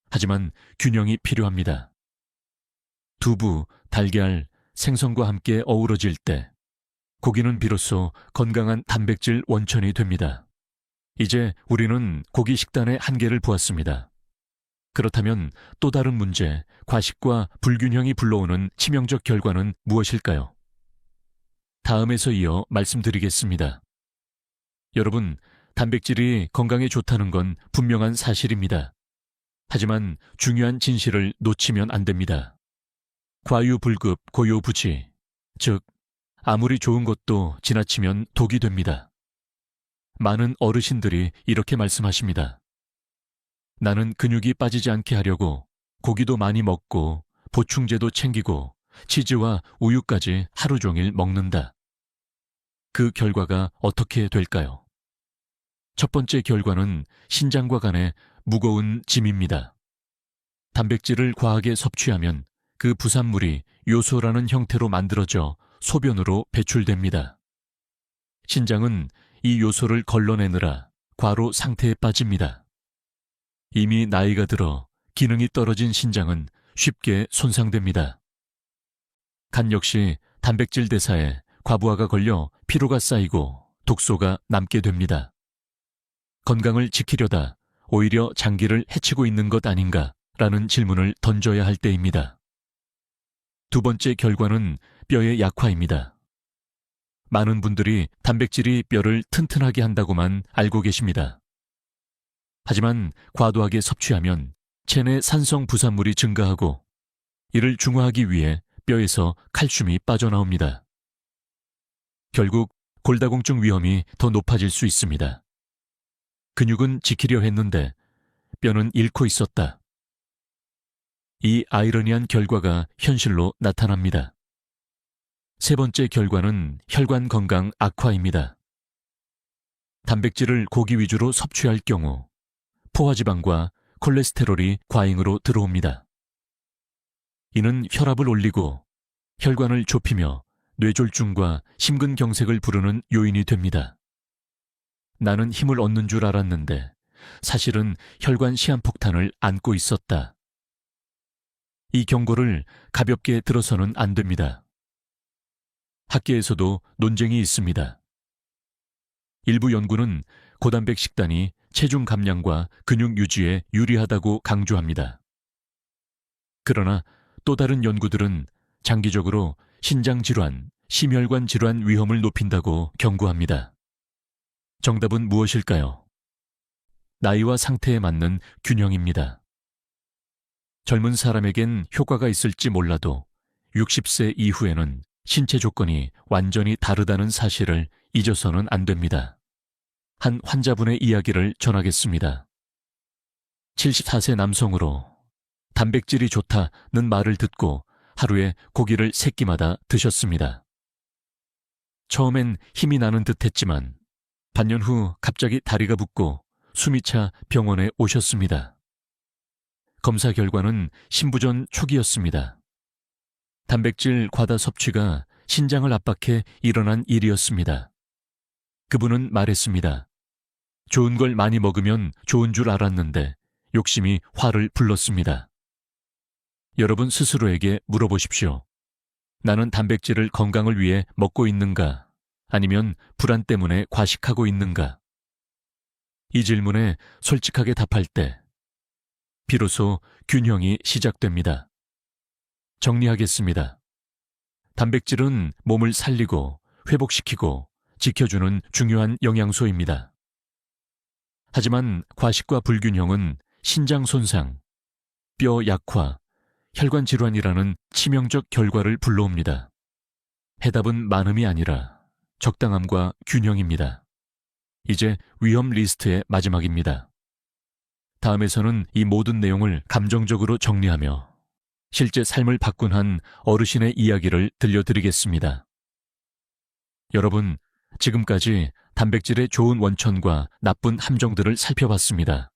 A: 하지만 균형이 필요합니다. 두부, 달걀, 생선과 함께 어우러질 때 고기는 비로소 건강한 단백질 원천이 됩니다. 이제 우리는 고기 식단의 한계를 보았습니다. 그렇다면 또 다른 문제, 과식과 불균형이 불러오는 치명적 결과는 무엇일까요? 다음에서 이어 말씀드리겠습니다. 여러분, 단백질이 건강에 좋다는 건 분명한 사실입니다. 하지만 중요한 진실을 놓치면 안 됩니다. 과유불급, 고요부지, 즉 아무리 좋은 것도 지나치면 독이 됩니다. 많은 어르신들이 이렇게 말씀하십니다. 나는 근육이 빠지지 않게 하려고 고기도 많이 먹고 보충제도 챙기고 치즈와 우유까지 하루 종일 먹는다. 그 결과가 어떻게 될까요? 첫 번째 결과는 신장과 간에 무거운 짐입니다. 단백질을 과하게 섭취하면 그 부산물이 요소라는 형태로 만들어져 소변으로 배출됩니다. 신장은 이 요소를 걸러내느라 과로 상태에 빠집니다. 이미 나이가 들어 기능이 떨어진 신장은 쉽게 손상됩니다. 간 역시 단백질 대사에 과부하가 걸려 피로가 쌓이고 독소가 남게 됩니다. 건강을 지키려다 오히려 장기를 해치고 있는 것 아닌가라는 질문을 던져야 할 때입니다. 두 번째 결과는 뼈의 약화입니다. 많은 분들이 단백질이 뼈를 튼튼하게 한다고만 알고 계십니다. 하지만 과도하게 섭취하면 체내 산성 부산물이 증가하고 이를 중화하기 위해 뼈에서 칼슘이 빠져나옵니다. 결국 골다공증 위험이 더 높아질 수 있습니다. 근육은 지키려 했는데 뼈는 잃고 있었다. 이 아이러니한 결과가 현실로 나타납니다. 세 번째 결과는 혈관 건강 악화입니다. 단백질을 고기 위주로 섭취할 경우 포화지방과 콜레스테롤이 과잉으로 들어옵니다. 이는 혈압을 올리고 혈관을 좁히며 뇌졸중과 심근경색을 부르는 요인이 됩니다. 나는 힘을 얻는 줄 알았는데 사실은 혈관 시한폭탄을 안고 있었다. 이 경고를 가볍게 들어서는 안 됩니다. 학계에서도 논쟁이 있습니다. 일부 연구는 고단백 식단이 체중 감량과 근육 유지에 유리하다고 강조합니다. 그러나 또 다른 연구들은 장기적으로 신장 질환, 심혈관 질환 위험을 높인다고 경고합니다. 정답은 무엇일까요? 나이와 상태에 맞는 균형입니다. 젊은 사람에겐 효과가 있을지 몰라도 60세 이후에는 신체 조건이 완전히 다르다는 사실을 잊어서는 안 됩니다. 한 환자분의 이야기를 전하겠습니다. 74세 남성으로 단백질이 좋다는 말을 듣고 하루에 고기를 3끼마다 드셨습니다. 처음엔 힘이 나는 듯 했지만 반년 후 갑자기 다리가 붓고 숨이 차 병원에 오셨습니다. 검사 결과는 신부전 초기였습니다. 단백질 과다 섭취가 신장을 압박해 일어난 일이었습니다. 그분은 말했습니다. 좋은 걸 많이 먹으면 좋은 줄 알았는데 욕심이 화를 불렀습니다. 여러분 스스로에게 물어보십시오. 나는 단백질을 건강을 위해 먹고 있는가? 아니면 불안 때문에 과식하고 있는가? 이 질문에 솔직하게 답할 때 비로소 균형이 시작됩니다. 정리하겠습니다. 단백질은 몸을 살리고 회복시키고 지켜주는 중요한 영양소입니다. 하지만 과식과 불균형은 신장 손상, 뼈 약화, 혈관 질환이라는 치명적 결과를 불러옵니다. 해답은 많음이 아니라 적당함과 균형입니다. 이제 위험 리스트의 마지막입니다. 다음에서는 이 모든 내용을 감정적으로 정리하며 실제 삶을 바꾼 한 어르신의 이야기를 들려드리겠습니다. 여러분, 지금까지 단백질의 좋은 원천과 나쁜 함정들을 살펴봤습니다.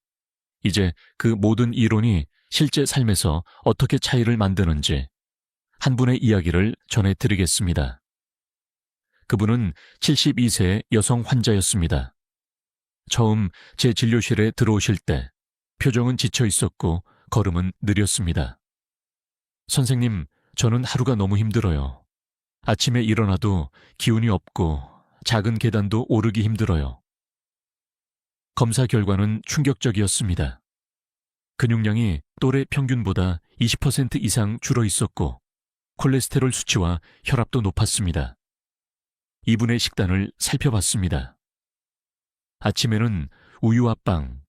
A: 이제 그 모든 이론이 실제 삶에서 어떻게 차이를 만드는지 한 분의 이야기를 전해드리겠습니다. 그분은 72세 여성 환자였습니다. 처음 제 진료실에 들어오실 때 표정은 지쳐 있었고 걸음은 느렸습니다. 선생님, 저는 하루가 너무 힘들어요. 아침에 일어나도 기운이 없고 작은 계단도 오르기 힘들어요. 검사 결과는 충격적이었습니다. 근육량이 또래 평균보다 20% 이상 줄어 있었고 콜레스테롤 수치와 혈압도 높았습니다. 이분의 식단을 살펴봤습니다. 아침에는 우유와 빵,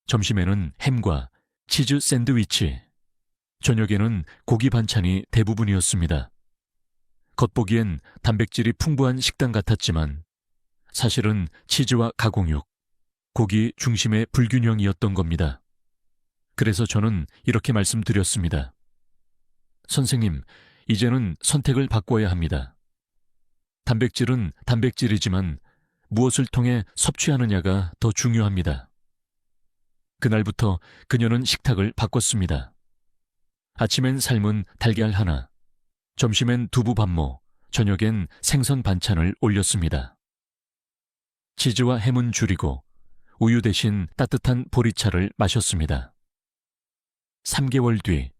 A: 점심에는 햄과 치즈 샌드위치, 저녁에는 고기 반찬이 대부분이었습니다. 겉보기엔 단백질이 풍부한 식단 같았지만 사실은 치즈와 가공육, 고기 중심의 불균형이었던 겁니다. 그래서 저는 이렇게 말씀드렸습니다. 선생님, 이제는 선택을 바꿔야 합니다. 단백질은 단백질이지만 무엇을 통해 섭취하느냐가 더 중요합니다. 그날부터 그녀는 식탁을 바꿨습니다. 아침엔 삶은 달걀 하나, 점심엔 두부 반모, 저녁엔 생선 반찬을 올렸습니다. 치즈와 햄은 줄이고 우유 대신 따뜻한 보리차를 마셨습니다. 3개월 뒤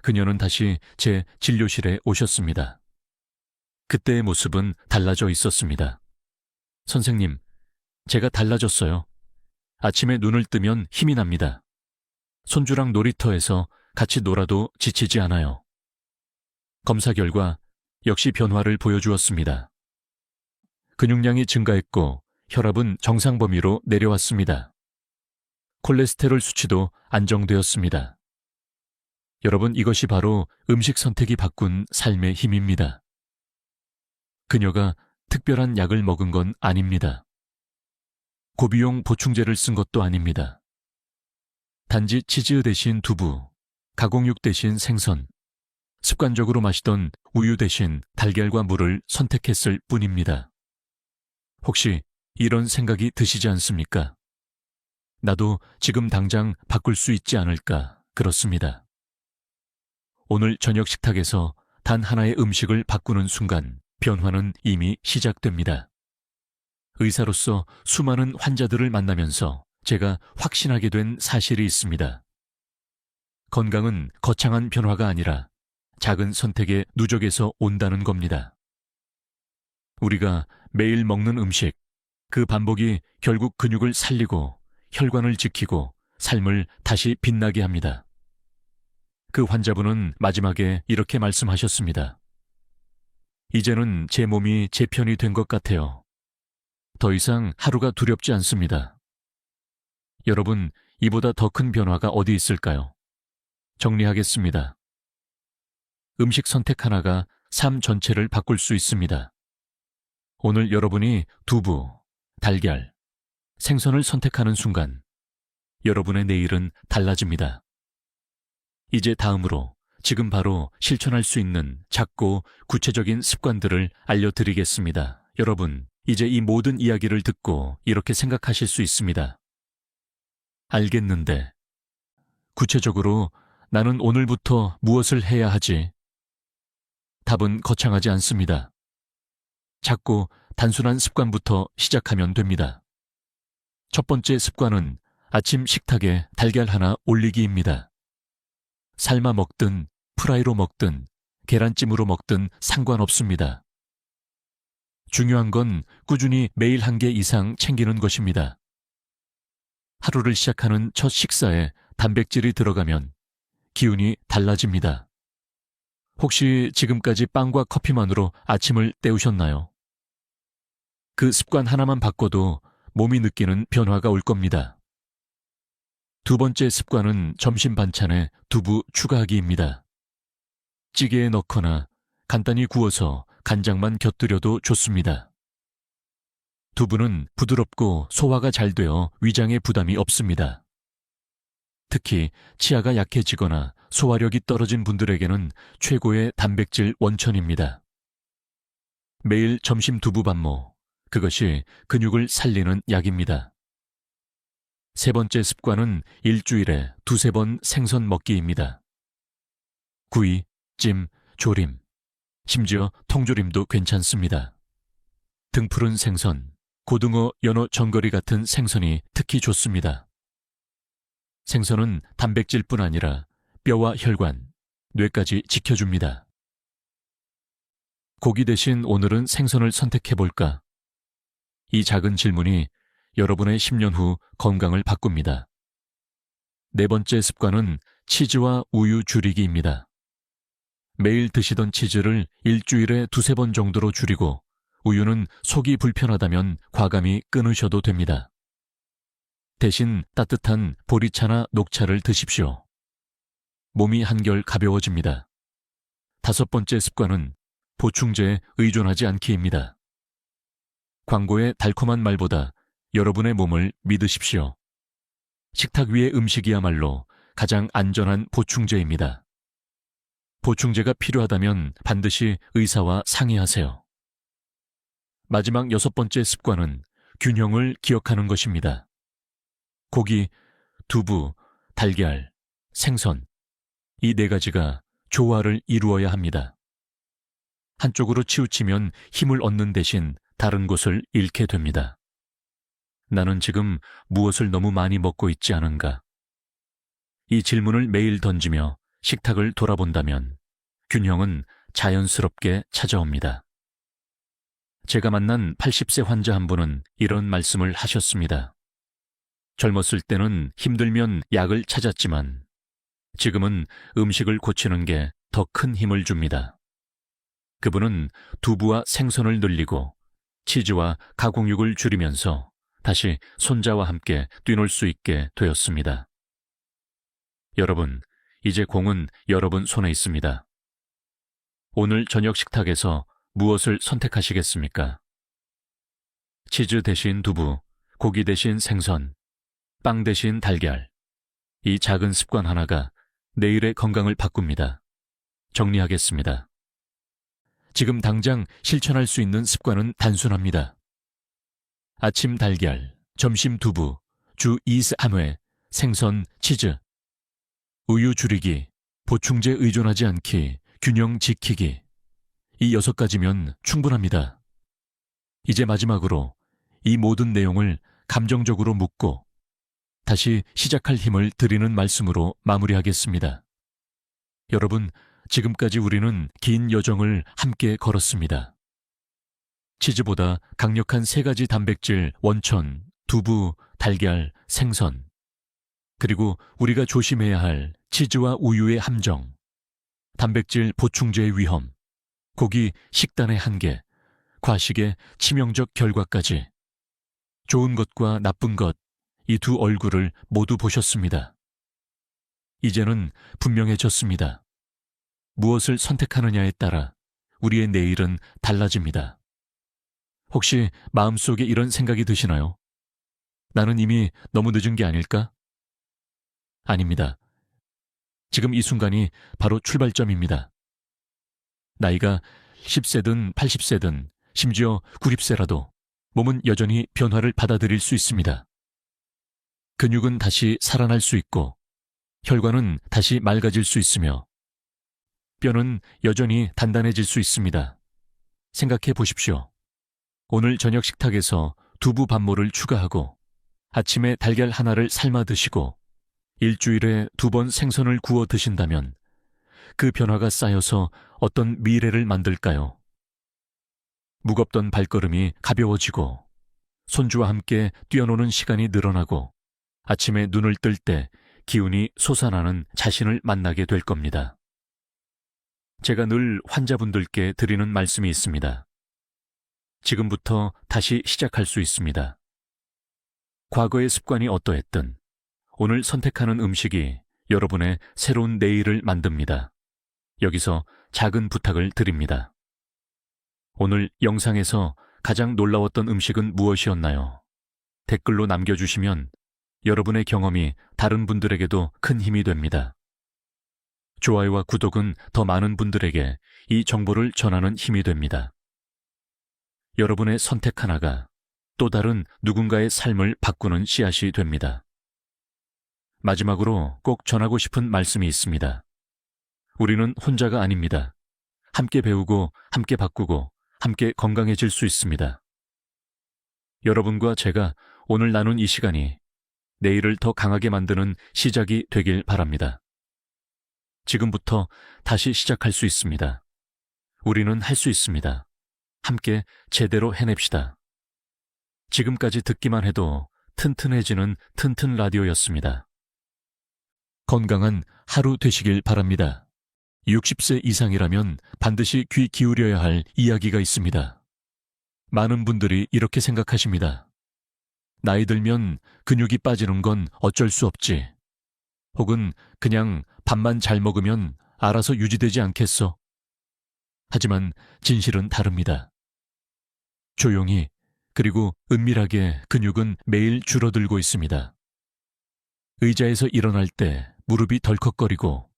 A: 그녀는 다시 제 진료실에 오셨습니다. 그때의 모습은 달라져 있었습니다. 선생님, 제가 달라졌어요. 아침에 눈을 뜨면 힘이 납니다. 손주랑 놀이터에서 같이 놀아도 지치지 않아요. 검사 결과 역시 변화를 보여주었습니다. 근육량이 증가했고 혈압은 정상 범위로 내려왔습니다. 콜레스테롤 수치도 안정되었습니다. 여러분, 이것이 바로 음식 선택이 바꾼 삶의 힘입니다. 그녀가 특별한 약을 먹은 건 아닙니다. 고비용 보충제를 쓴 것도 아닙니다. 단지 치즈 대신 두부, 가공육 대신 생선, 습관적으로 마시던 우유 대신 달걀과 물을 선택했을 뿐입니다. 혹시 이런 생각이 드시지 않습니까? 나도 지금 당장 바꿀 수 있지 않을까 그렇습니다. 오늘 저녁 식탁에서 단 하나의 음식을 바꾸는 순간 변화는 이미 시작됩니다. 의사로서 수많은 환자들을 만나면서 제가 확신하게 된 사실이 있습니다. 건강은 거창한 변화가 아니라 작은 선택의 누적에서 온다는 겁니다. 우리가 매일 먹는 음식, 그 반복이 결국 근육을 살리고 혈관을 지키고 삶을 다시 빛나게 합니다. 그 환자분은 마지막에 이렇게 말씀하셨습니다. 이제는 제 몸이 제 편이 된 것 같아요. 더 이상 하루가 두렵지 않습니다. 여러분, 이보다 더 큰 변화가 어디 있을까요? 정리하겠습니다. 음식 선택 하나가 삶 전체를 바꿀 수 있습니다. 오늘 여러분이 두부, 달걀, 생선을 선택하는 순간 여러분의 내일은 달라집니다. 이제 다음으로 지금 바로 실천할 수 있는 작고 구체적인 습관들을 알려드리겠습니다. 여러분, 이제 이 모든 이야기를 듣고 이렇게 생각하실 수 있습니다. 알겠는데, 구체적으로 나는 오늘부터 무엇을 해야 하지? 답은 거창하지 않습니다. 작고 단순한 습관부터 시작하면 됩니다. 첫 번째 습관은 아침 식탁에 달걀 하나 올리기입니다. 삶아 먹든 프라이로 먹든 계란찜으로 먹든 상관없습니다. 중요한 건 꾸준히 매일 1개 이상 챙기는 것입니다. 하루를 시작하는 첫 식사에 단백질이 들어가면 기운이 달라집니다. 혹시 지금까지 빵과 커피만으로 아침을 때우셨나요? 그 습관 하나만 바꿔도 몸이 느끼는 변화가 올 겁니다. 두 번째 습관은 점심 반찬에 두부 추가하기입니다. 찌개에 넣거나 간단히 구워서 간장만 곁들여도 좋습니다. 두부는 부드럽고 소화가 잘 되어 위장에 부담이 없습니다. 특히 치아가 약해지거나 소화력이 떨어진 분들에게는 최고의 단백질 원천입니다. 매일 점심 두부 반모, 그것이 근육을 살리는 약입니다. 세 번째 습관은 일주일에 2~3번 생선 먹기입니다. 구이, 찜, 조림, 심지어 통조림도 괜찮습니다. 등푸른 생선, 고등어, 연어, 전거리 같은 생선이 특히 좋습니다. 생선은 단백질뿐 아니라 뼈와 혈관, 뇌까지 지켜줍니다. 고기 대신 오늘은 생선을 선택해볼까? 이 작은 질문이 여러분의 10년 후 건강을 바꿉니다. 네 번째 습관은 치즈와 우유 줄이기입니다. 매일 드시던 치즈를 일주일에 두세 번 정도로 줄이고 우유는 속이 불편하다면 과감히 끊으셔도 됩니다. 대신 따뜻한 보리차나 녹차를 드십시오. 몸이 한결 가벼워집니다. 다섯 번째 습관은 보충제에 의존하지 않기입니다. 광고의 달콤한 말보다 여러분의 몸을 믿으십시오. 식탁 위의 음식이야말로 가장 안전한 보충제입니다. 보충제가 필요하다면 반드시 의사와 상의하세요. 마지막 여섯 번째 습관은 균형을 기억하는 것입니다. 고기, 두부, 달걀, 생선, 이 네 가지가 조화를 이루어야 합니다. 한쪽으로 치우치면 힘을 얻는 대신 다른 곳을 잃게 됩니다. 나는 지금 무엇을 너무 많이 먹고 있지 않은가? 이 질문을 매일 던지며 식탁을 돌아본다면 균형은 자연스럽게 찾아옵니다. 제가 만난 80세 환자 한 분은 이런 말씀을 하셨습니다. 젊었을 때는 힘들면 약을 찾았지만 지금은 음식을 고치는 게 더 큰 힘을 줍니다. 그분은 두부와 생선을 늘리고 치즈와 가공육을 줄이면서 다시 손자와 함께 뛰놀 수 있게 되었습니다. 여러분, 이제 공은 여러분 손에 있습니다. 오늘 저녁 식탁에서 무엇을 선택하시겠습니까? 치즈 대신 두부, 고기 대신 생선, 빵 대신 달걀. 이 작은 습관 하나가 내일의 건강을 바꿉니다. 정리하겠습니다. 지금 당장 실천할 수 있는 습관은 단순합니다. 아침 달걀, 점심 두부, 주 2~3회, 생선, 치즈. 우유 줄이기, 보충제 의존하지 않기, 균형 지키기. 이 6가지면 충분합니다. 이제 마지막으로 이 모든 내용을 감정적으로 묻고 다시 시작할 힘을 드리는 말씀으로 마무리하겠습니다. 여러분, 지금까지 우리는 긴 여정을 함께 걸었습니다. 치즈보다 강력한 3가지 단백질, 원천, 두부, 달걀, 생선. 그리고 우리가 조심해야 할 치즈와 우유의 함정, 단백질 보충제의 위험, 고기 식단의 한계, 과식의 치명적 결과까지. 좋은 것과 나쁜 것, 이 두 얼굴을 모두 보셨습니다. 이제는 분명해졌습니다. 무엇을 선택하느냐에 따라 우리의 내일은 달라집니다. 혹시 마음속에 이런 생각이 드시나요? 나는 이미 너무 늦은 게 아닐까? 아닙니다. 지금 이 순간이 바로 출발점입니다. 나이가 10세든 80세든 심지어 90세라도 몸은 여전히 변화를 받아들일 수 있습니다. 근육은 다시 살아날 수 있고 혈관은 다시 맑아질 수 있으며 뼈는 여전히 단단해질 수 있습니다. 생각해 보십시오. 오늘 저녁 식탁에서 두부 반모를 추가하고 아침에 달걀 하나를 삶아 드시고 일주일에 2번 생선을 구워 드신다면 그 변화가 쌓여서 어떤 미래를 만들까요? 무겁던 발걸음이 가벼워지고 손주와 함께 뛰어노는 시간이 늘어나고 아침에 눈을 뜰 때 기운이 솟아나는 자신을 만나게 될 겁니다. 제가 늘 환자분들께 드리는 말씀이 있습니다. 지금부터 다시 시작할 수 있습니다. 과거의 습관이 어떠했든 오늘 선택하는 음식이 여러분의 새로운 내일을 만듭니다. 여기서 작은 부탁을 드립니다. 오늘 영상에서 가장 놀라웠던 음식은 무엇이었나요? 댓글로 남겨주시면 여러분의 경험이 다른 분들에게도 큰 힘이 됩니다. 좋아요와 구독은 더 많은 분들에게 이 정보를 전하는 힘이 됩니다. 여러분의 선택 하나가 또 다른 누군가의 삶을 바꾸는 씨앗이 됩니다. 마지막으로 꼭 전하고 싶은 말씀이 있습니다. 우리는 혼자가 아닙니다. 함께 배우고, 함께 바꾸고, 함께 건강해질 수 있습니다. 여러분과 제가 오늘 나눈 이 시간이 내일을 더 강하게 만드는 시작이 되길 바랍니다. 지금부터 다시 시작할 수 있습니다. 우리는 할 수 있습니다. 함께 제대로 해냅시다. 지금까지 듣기만 해도 튼튼해지는 튼튼 라디오였습니다. 건강한 하루 되시길 바랍니다. 60세 이상이라면 반드시 귀 기울여야 할 이야기가 있습니다. 많은 분들이 이렇게 생각하십니다. 나이 들면 근육이 빠지는 건 어쩔 수 없지. 혹은 그냥 밥만 잘 먹으면 알아서 유지되지 않겠어. 하지만 진실은 다릅니다. 조용히 그리고 은밀하게 근육은 매일 줄어들고 있습니다. 의자에서 일어날 때 무릎이 덜컥거리고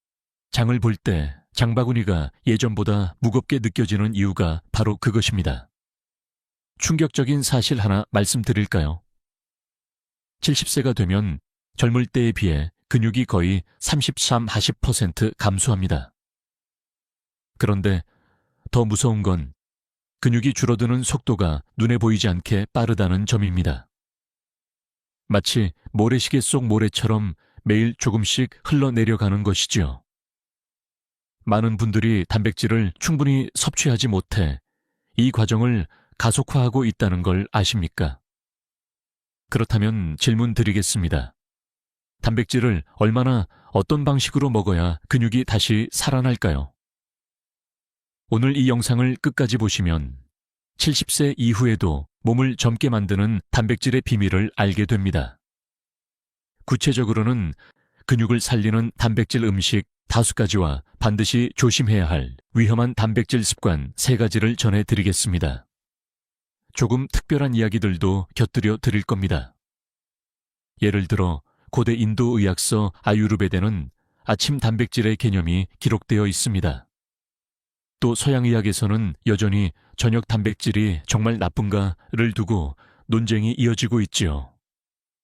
A: 장을 볼 때 장바구니가 예전보다 무겁게 느껴지는 이유가 바로 그것입니다. 충격적인 사실 하나 말씀드릴까요? 70세가 되면 젊을 때에 비해 근육이 거의 33-40% 감소합니다. 그런데 더 무서운 건 근육이 줄어드는 속도가 눈에 보이지 않게 빠르다는 점입니다. 마치 모래시계 속 모래처럼 매일 조금씩 흘러내려가는 것이지요. 많은 분들이 단백질을 충분히 섭취하지 못해 이 과정을 가속화하고 있다는 걸 아십니까? 그렇다면 질문 드리겠습니다. 단백질을 얼마나 어떤 방식으로 먹어야 근육이 다시 살아날까요? 오늘 이 영상을 끝까지 보시면 70세 이후에도 몸을 젊게 만드는 단백질의 비밀을 알게 됩니다. 구체적으로는 근육을 살리는 단백질 음식 5가지와 반드시 조심해야 할 위험한 단백질 습관 3가지를 전해드리겠습니다. 조금 특별한 이야기들도 곁들여 드릴 겁니다. 예를 들어 고대 인도 의학서 아유르베다는 아침 단백질의 개념이 기록되어 있습니다. 또 서양의학에서는 여전히 저녁 단백질이 정말 나쁜가를 두고 논쟁이 이어지고 있지요.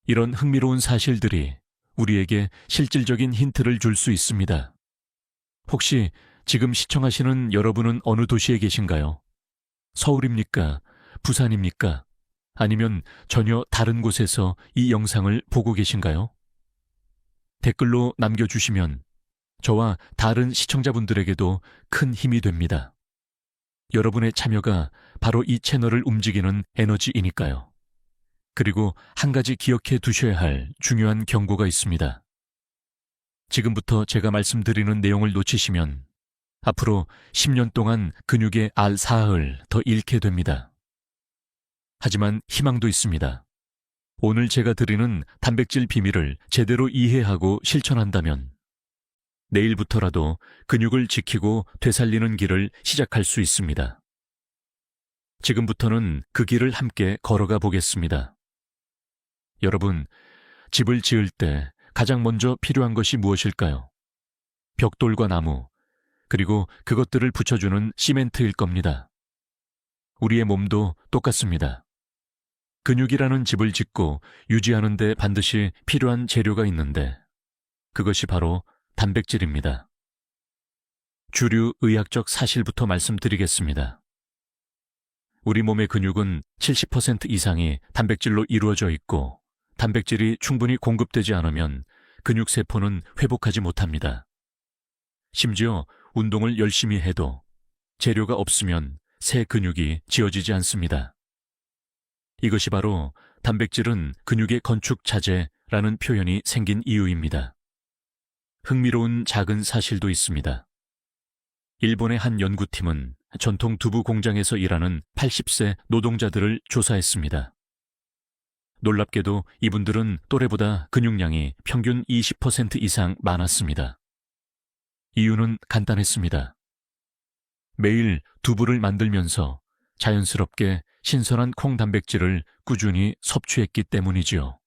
A: 이런 흥미로운 사실들이 우리에게 실질적인 힌트를 줄 수 있습니다. 혹시 지금 시청하시는 여러분은 어느 도시에 계신가요? 서울입니까? 부산입니까? 아니면 전혀 다른 곳에서 이 영상을 보고 계신가요? 댓글로 남겨주시면 저와 다른 시청자분들에게도 큰 힘이 됩니다. 여러분의 참여가 바로 이 채널을 움직이는 에너지이니까요. 그리고 한 가지 기억해 두셔야 할 중요한 경고가 있습니다. 지금부터 제가 말씀드리는 내용을 놓치시면 앞으로 10년 동안 근육의 알사을 더 잃게 됩니다. 하지만 희망도 있습니다. 오늘 제가 드리는 단백질 비밀을 제대로 이해하고 실천한다면 내일부터라도 근육을 지키고 되살리는 길을 시작할 수 있습니다. 지금부터는 그 길을 함께 걸어가 보겠습니다. 여러분, 집을 지을 때 가장 먼저 필요한 것이 무엇일까요? 벽돌과 나무, 그리고 그것들을 붙여주는 시멘트일 겁니다. 우리의 몸도 똑같습니다. 근육이라는 집을 짓고 유지하는 데 반드시 필요한 재료가 있는데 그것이 바로 단백질입니다. 주류 의학적 사실부터 말씀드리겠습니다. 우리 몸의 근육은 70% 이상이 단백질로 이루어져 있고 단백질이 충분히 공급되지 않으면 근육세포는 회복하지 못합니다. 심지어 운동을 열심히 해도 재료가 없으면 새 근육이 지어지지 않습니다. 이것이 바로 단백질은 근육의 건축 자재라는 표현이 생긴 이유입니다. 흥미로운 작은 사실도 있습니다. 일본의 한 연구팀은 전통 두부 공장에서 일하는 80세 노동자들을 조사했습니다. 놀랍게도 이분들은 또래보다 근육량이 평균 20% 이상 많았습니다. 이유는 간단했습니다. 매일 두부를 만들면서 자연스럽게 신선한 콩 단백질을 꾸준히 섭취했기 때문이지요.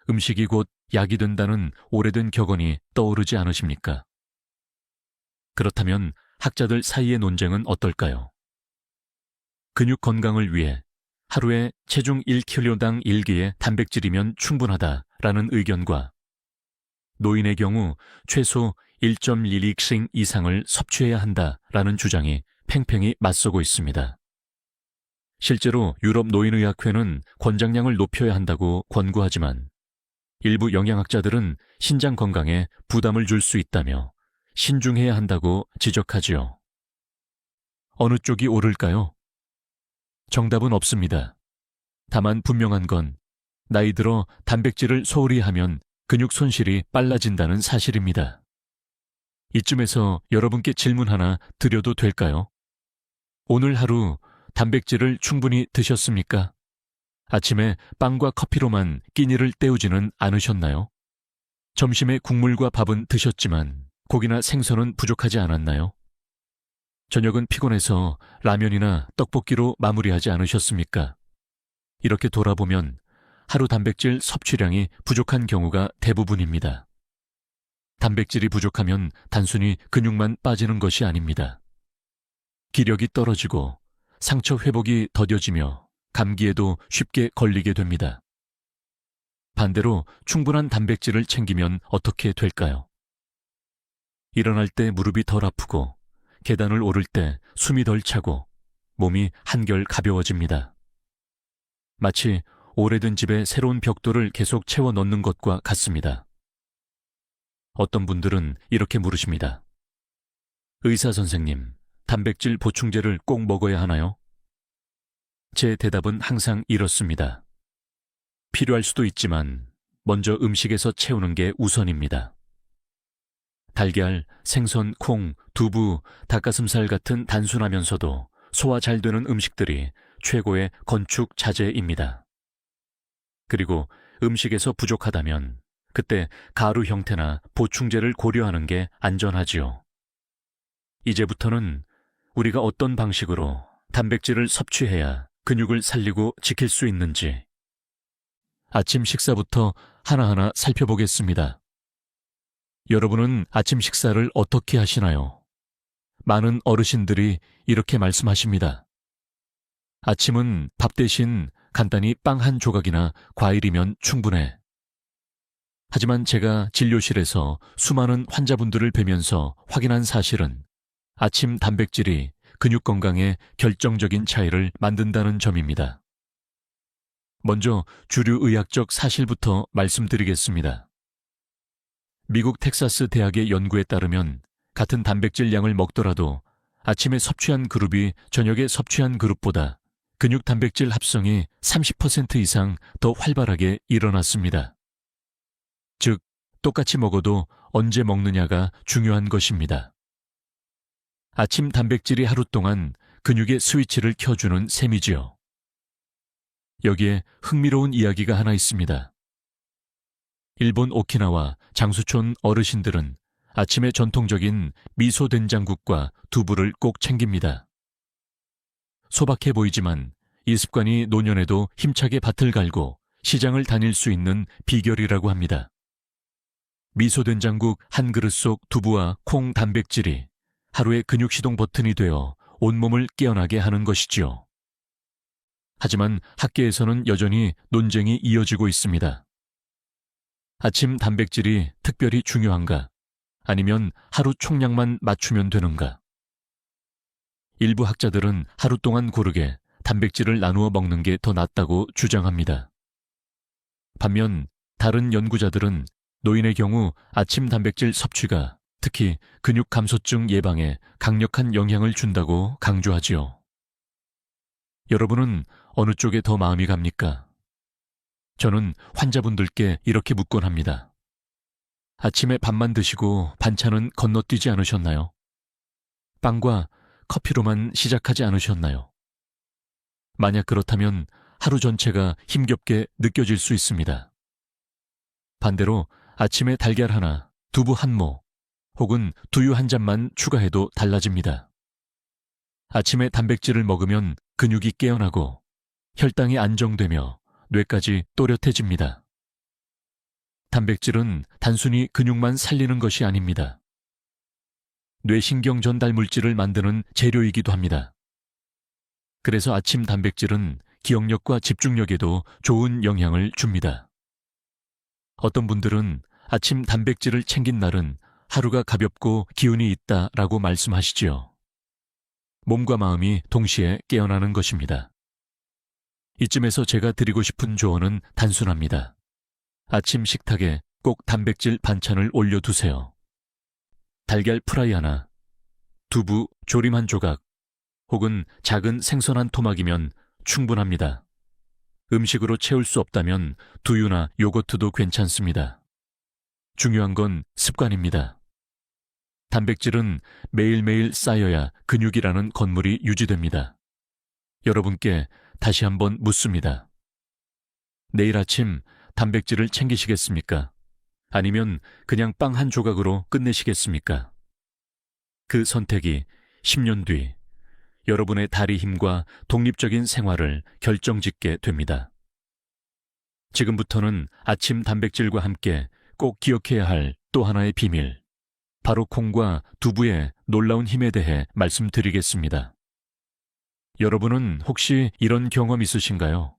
A: 음식이 곧 약이 된다는 오래된 격언이 떠오르지 않으십니까? 그렇다면 학자들 사이의 논쟁은 어떨까요? 근육 건강을 위해 하루에 체중 1kg당 1개의 단백질이면 충분하다라는 의견과 노인의 경우 최소 1.1리씩 이상을 섭취해야 한다라는 주장이 팽팽히 맞서고 있습니다. 실제로 유럽 노인의학회는 권장량을 높여야 한다고 권고하지만 일부 영양학자들은 신장 건강에 부담을 줄 수 있다며 신중해야 한다고 지적하지요. 어느 쪽이 옳을까요? 정답은 없습니다. 다만 분명한 건 나이 들어 단백질을 소홀히 하면 근육 손실이 빨라진다는 사실입니다. 이쯤에서 여러분께 질문 하나 드려도 될까요? 오늘 하루 단백질을 충분히 드셨습니까? 아침에 빵과 커피로만 끼니를 때우지는 않으셨나요? 점심에 국물과 밥은 드셨지만 고기나 생선은 부족하지 않았나요? 저녁은 피곤해서 라면이나 떡볶이로 마무리하지 않으셨습니까? 이렇게 돌아보면 하루 단백질 섭취량이 부족한 경우가 대부분입니다. 단백질이 부족하면 단순히 근육만 빠지는 것이 아닙니다. 기력이 떨어지고 상처 회복이 더뎌지며 감기에도 쉽게 걸리게 됩니다. 반대로 충분한 단백질을 챙기면 어떻게 될까요? 일어날 때 무릎이 덜 아프고 계단을 오를 때 숨이 덜 차고 몸이 한결 가벼워집니다. 마치 오래된 집에 새로운 벽돌을 계속 채워 넣는 것과 같습니다. 어떤 분들은 이렇게 물으십니다. 의사 선생님, 단백질 보충제를 꼭 먹어야 하나요? 제 대답은 항상 이렇습니다. 필요할 수도 있지만 먼저 음식에서 채우는 게 우선입니다. 달걀, 생선, 콩, 두부, 닭가슴살 같은 단순하면서도 소화 잘 되는 음식들이 최고의 건축 자재입니다. 그리고 음식에서 부족하다면 그때 가루 형태나 보충제를 고려하는 게 안전하지요. 이제부터는 우리가 어떤 방식으로 단백질을 섭취해야 근육을 살리고 지킬 수 있는지 아침 식사부터 하나하나 살펴보겠습니다. 여러분은 아침 식사를 어떻게 하시나요? 많은 어르신들이 이렇게 말씀하십니다. 아침은 밥 대신 간단히 빵 한 조각이나 과일이면 충분해. 하지만 제가 진료실에서 수많은 환자분들을 뵈면서 확인한 사실은 아침 단백질이 근육 건강에 결정적인 차이를 만든다는 점입니다. 먼저 주류 의학적 사실부터 말씀드리겠습니다. 미국 텍사스 대학의 연구에 따르면 같은 단백질 양을 먹더라도 아침에 섭취한 그룹이 저녁에 섭취한 그룹보다 근육 단백질 합성이 30% 이상 더 활발하게 일어났습니다. 즉, 똑같이 먹어도 언제 먹느냐가 중요한 것입니다. 아침 단백질이 하루 동안 근육의 스위치를 켜주는 셈이지요. 여기에 흥미로운 이야기가 하나 있습니다. 일본 오키나와 장수촌 어르신들은 아침에 전통적인 미소 된장국과 두부를 꼭 챙깁니다. 소박해 보이지만 이 습관이 노년에도 힘차게 밭을 갈고 시장을 다닐 수 있는 비결이라고 합니다. 미소 된장국 한 그릇 속 두부와 콩 단백질이 하루의 근육 시동 버튼이 되어 온몸을 깨어나게 하는 것이지요. 하지만 학계에서는 여전히 논쟁이 이어지고 있습니다. 아침 단백질이 특별히 중요한가? 아니면 하루 총량만 맞추면 되는가? 일부 학자들은 하루 동안 고르게 단백질을 나누어 먹는 게 더 낫다고 주장합니다. 반면 다른 연구자들은 노인의 경우 아침 단백질 섭취가 특히 근육 감소증 예방에 강력한 영향을 준다고 강조하지요. 여러분은 어느 쪽에 더 마음이 갑니까? 저는 환자분들께 이렇게 묻곤 합니다. 아침에 밥만 드시고 반찬은 건너뛰지 않으셨나요? 빵과 커피로만 시작하지 않으셨나요? 만약 그렇다면 하루 전체가 힘겹게 느껴질 수 있습니다. 반대로 아침에 달걀 하나, 두부 한 모, 혹은 두유 한 잔만 추가해도 달라집니다. 아침에 단백질을 먹으면 근육이 깨어나고 혈당이 안정되며 뇌까지 또렷해집니다. 단백질은 단순히 근육만 살리는 것이 아닙니다. 뇌신경 전달 물질을 만드는 재료이기도 합니다. 그래서 아침 단백질은 기억력과 집중력에도 좋은 영향을 줍니다. 어떤 분들은 아침 단백질을 챙긴 날은 하루가 가볍고 기운이 있다라고 말씀하시지요. 몸과 마음이 동시에 깨어나는 것입니다. 이쯤에서 제가 드리고 싶은 조언은 단순합니다. 아침 식탁에 꼭 단백질 반찬을 올려두세요. 달걀 프라이 하나, 두부 조림 한 조각, 혹은 작은 생선 한 토막이면 충분합니다. 음식으로 채울 수 없다면 두유나 요거트도 괜찮습니다. 중요한 건 습관입니다. 단백질은 매일매일 쌓여야 근육이라는 건물이 유지됩니다. 여러분께 다시 한번 묻습니다. 내일 아침 단백질을 챙기시겠습니까? 아니면 그냥 빵 한 조각으로 끝내시겠습니까? 그 선택이 10년 뒤 여러분의 다리 힘과 독립적인 생활을 결정짓게 됩니다. 지금부터는 아침 단백질과 함께 꼭 기억해야 할 또 하나의 비밀, 바로 콩과 두부의 놀라운 힘에 대해 말씀드리겠습니다. 여러분은 혹시 이런 경험 있으신가요?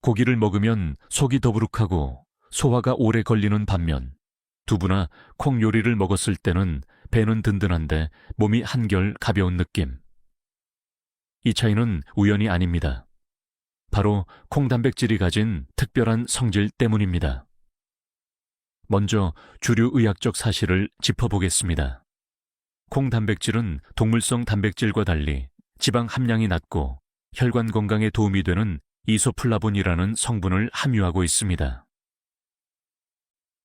A: 고기를 먹으면 속이 더부룩하고 소화가 오래 걸리는 반면 두부나 콩 요리를 먹었을 때는 배는 든든한데 몸이 한결 가벼운 느낌. 이 차이는 우연이 아닙니다. 바로 콩 단백질이 가진 특별한 성질 때문입니다. 먼저 주류 의학적 사실을 짚어보겠습니다. 콩 단백질은 동물성 단백질과 달리 지방 함량이 낮고 혈관 건강에 도움이 되는 이소플라본이라는 성분을 함유하고 있습니다.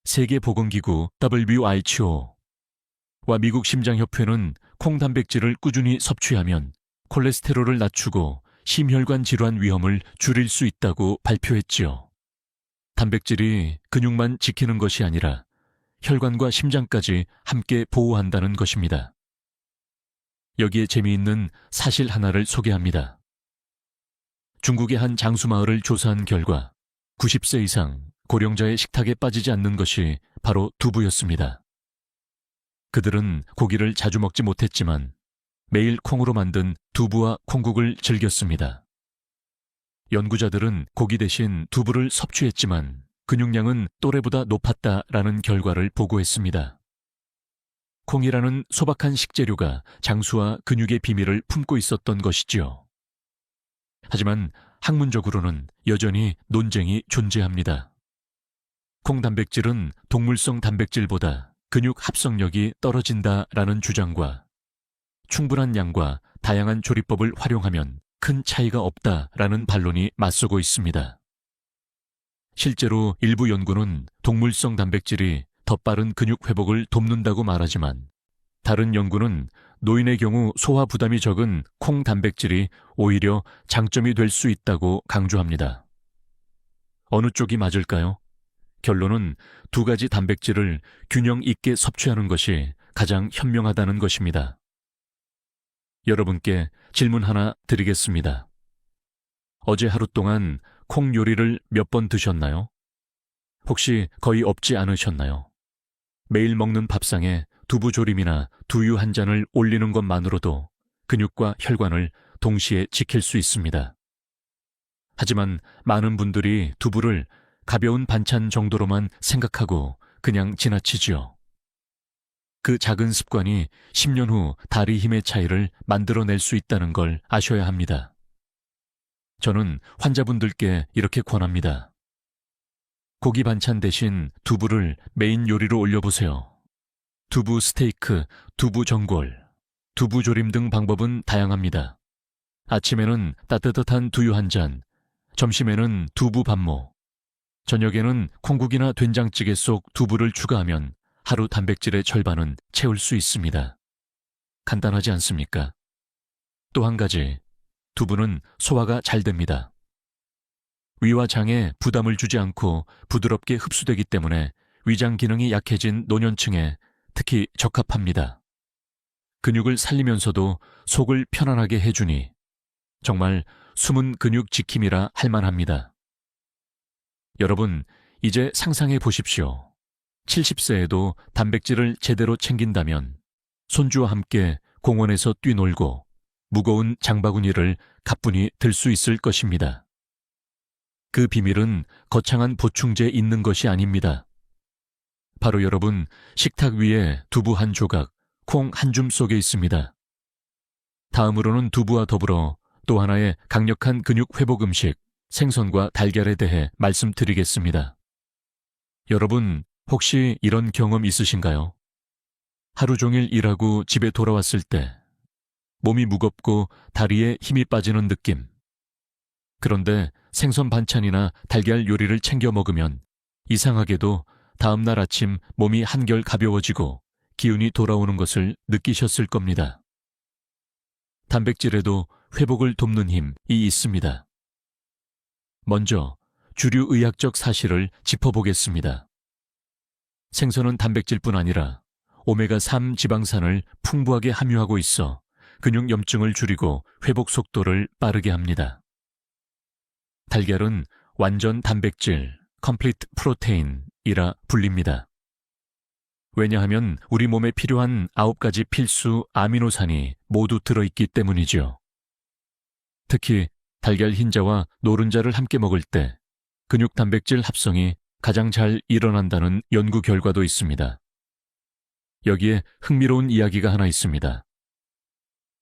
A: 세계보건기구 WHO와 미국 심장협회는 콩 단백질을 꾸준히 섭취하면 콜레스테롤을 낮추고 심혈관 질환 위험을 줄일 수 있다고 발표했지요. 단백질이 근육만 지키는 것이 아니라 혈관과 심장까지 함께 보호한다는 것입니다. 여기에 재미있는 사실 하나를 소개합니다. 중국의 한 장수마을을 조사한 결과 90세 이상 고령자의 식탁에 빠지지 않는 것이 바로 두부였습니다. 그들은 고기를 자주 먹지 못했지만 매일 콩으로 만든 두부와 콩국을 즐겼습니다. 연구자들은 고기 대신 두부를 섭취했지만 근육량은 또래보다 높았다라는 결과를 보고했습니다. 콩이라는 소박한 식재료가 장수와 근육의 비밀을 품고 있었던 것이지요. 하지만 학문적으로는 여전히 논쟁이 존재합니다. 콩 단백질은 동물성 단백질보다 근육 합성력이 떨어진다라는 주장과 충분한 양과 다양한 조리법을 활용하면 큰 차이가 없다라는 반론이 맞서고 있습니다. 실제로 일부 연구는 동물성 단백질이 더 빠른 근육 회복을 돕는다고 말하지만 다른 연구는 노인의 경우 소화 부담이 적은 콩 단백질이 오히려 장점이 될 수 있다고 강조합니다. 어느 쪽이 맞을까요? 결론은 두 가지 단백질을 균형 있게 섭취하는 것이 가장 현명하다는 것입니다. 여러분께 질문 하나 드리겠습니다. 어제 하루 동안 콩 요리를 몇 번 드셨나요? 혹시 거의 없지 않으셨나요? 매일 먹는 밥상에 두부조림이나 두유 한 잔을 올리는 것만으로도 근육과 혈관을 동시에 지킬 수 있습니다. 하지만 많은 분들이 두부를 가벼운 반찬 정도로만 생각하고 그냥 지나치지요. 그 작은 습관이 10년 후 다리 힘의 차이를 만들어낼 수 있다는 걸 아셔야 합니다. 저는 환자분들께 이렇게 권합니다. 고기 반찬 대신 두부를 메인 요리로 올려보세요. 두부 스테이크, 두부 전골, 두부 조림 등 방법은 다양합니다. 아침에는 따뜻한 두유 한 잔, 점심에는 두부 반모, 저녁에는 콩국이나 된장찌개 속 두부를 추가하면 하루 단백질의 절반은 채울 수 있습니다. 간단하지 않습니까? 또 한 가지, 두부는 소화가 잘 됩니다. 위와 장에 부담을 주지 않고 부드럽게 흡수되기 때문에 위장 기능이 약해진 노년층에 특히 적합합니다. 근육을 살리면서도 속을 편안하게 해주니 정말 숨은 근육 지킴이라 할 만합니다. 여러분, 이제 상상해 보십시오. 70세에도 단백질을 제대로 챙긴다면 손주와 함께 공원에서 뛰놀고 무거운 장바구니를 가뿐히 들 수 있을 것입니다. 그 비밀은 거창한 보충제에 있는 것이 아닙니다. 바로 여러분 식탁 위에 두부 한 조각, 콩 한 줌 속에 있습니다. 다음으로는 두부와 더불어 또 하나의 강력한 근육 회복 음식, 생선과 달걀에 대해 말씀드리겠습니다. 여러분, 혹시 이런 경험 있으신가요? 하루 종일 일하고 집에 돌아왔을 때 몸이 무겁고 다리에 힘이 빠지는 느낌. 그런데 생선 반찬이나 달걀 요리를 챙겨 먹으면 이상하게도 다음날 아침 몸이 한결 가벼워지고 기운이 돌아오는 것을 느끼셨을 겁니다. 단백질에도 회복을 돕는 힘이 있습니다. 먼저 주류 의학적 사실을 짚어보겠습니다. 생선은 단백질뿐 아니라 오메가3 지방산을 풍부하게 함유하고 있어 근육 염증을 줄이고 회복 속도를 빠르게 합니다. 달걀은 완전 단백질, 컴플리트 프로테인이라 불립니다. 왜냐하면 우리 몸에 필요한 9가지 필수 아미노산이 모두 들어있기 때문이죠. 특히 달걀 흰자와 노른자를 함께 먹을 때 근육 단백질 합성이 가장 잘 일어난다는 연구 결과도 있습니다. 여기에 흥미로운 이야기가 하나 있습니다.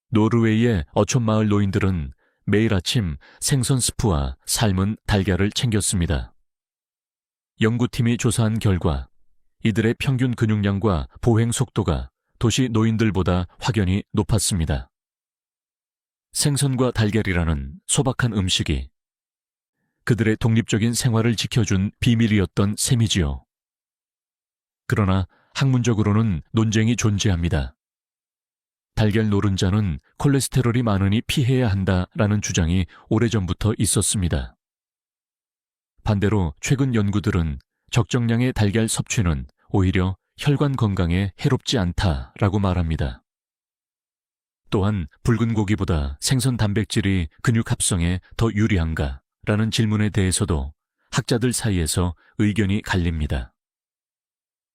A: 노르웨이의 어촌마을 노인들은 매일 아침 생선 스프와 삶은 달걀을 챙겼습니다. 연구팀이 조사한 결과 이들의 평균 근육량과 보행 속도가 도시 노인들보다 확연히 높았습니다. 생선과 달걀이라는 소박한 음식이 그들의 독립적인 생활을 지켜준 비밀이었던 셈이지요. 그러나 학문적으로는 논쟁이 존재합니다. 달걀 노른자는 콜레스테롤이 많으니 피해야 한다라는 주장이 오래전부터 있었습니다. 반대로 최근 연구들은 적정량의 달걀 섭취는 오히려 혈관 건강에 해롭지 않다라고 말합니다. 또한 붉은 고기보다 생선 단백질이 근육 합성에 더 유리한가라는 질문에 대해서도 학자들 사이에서 의견이 갈립니다.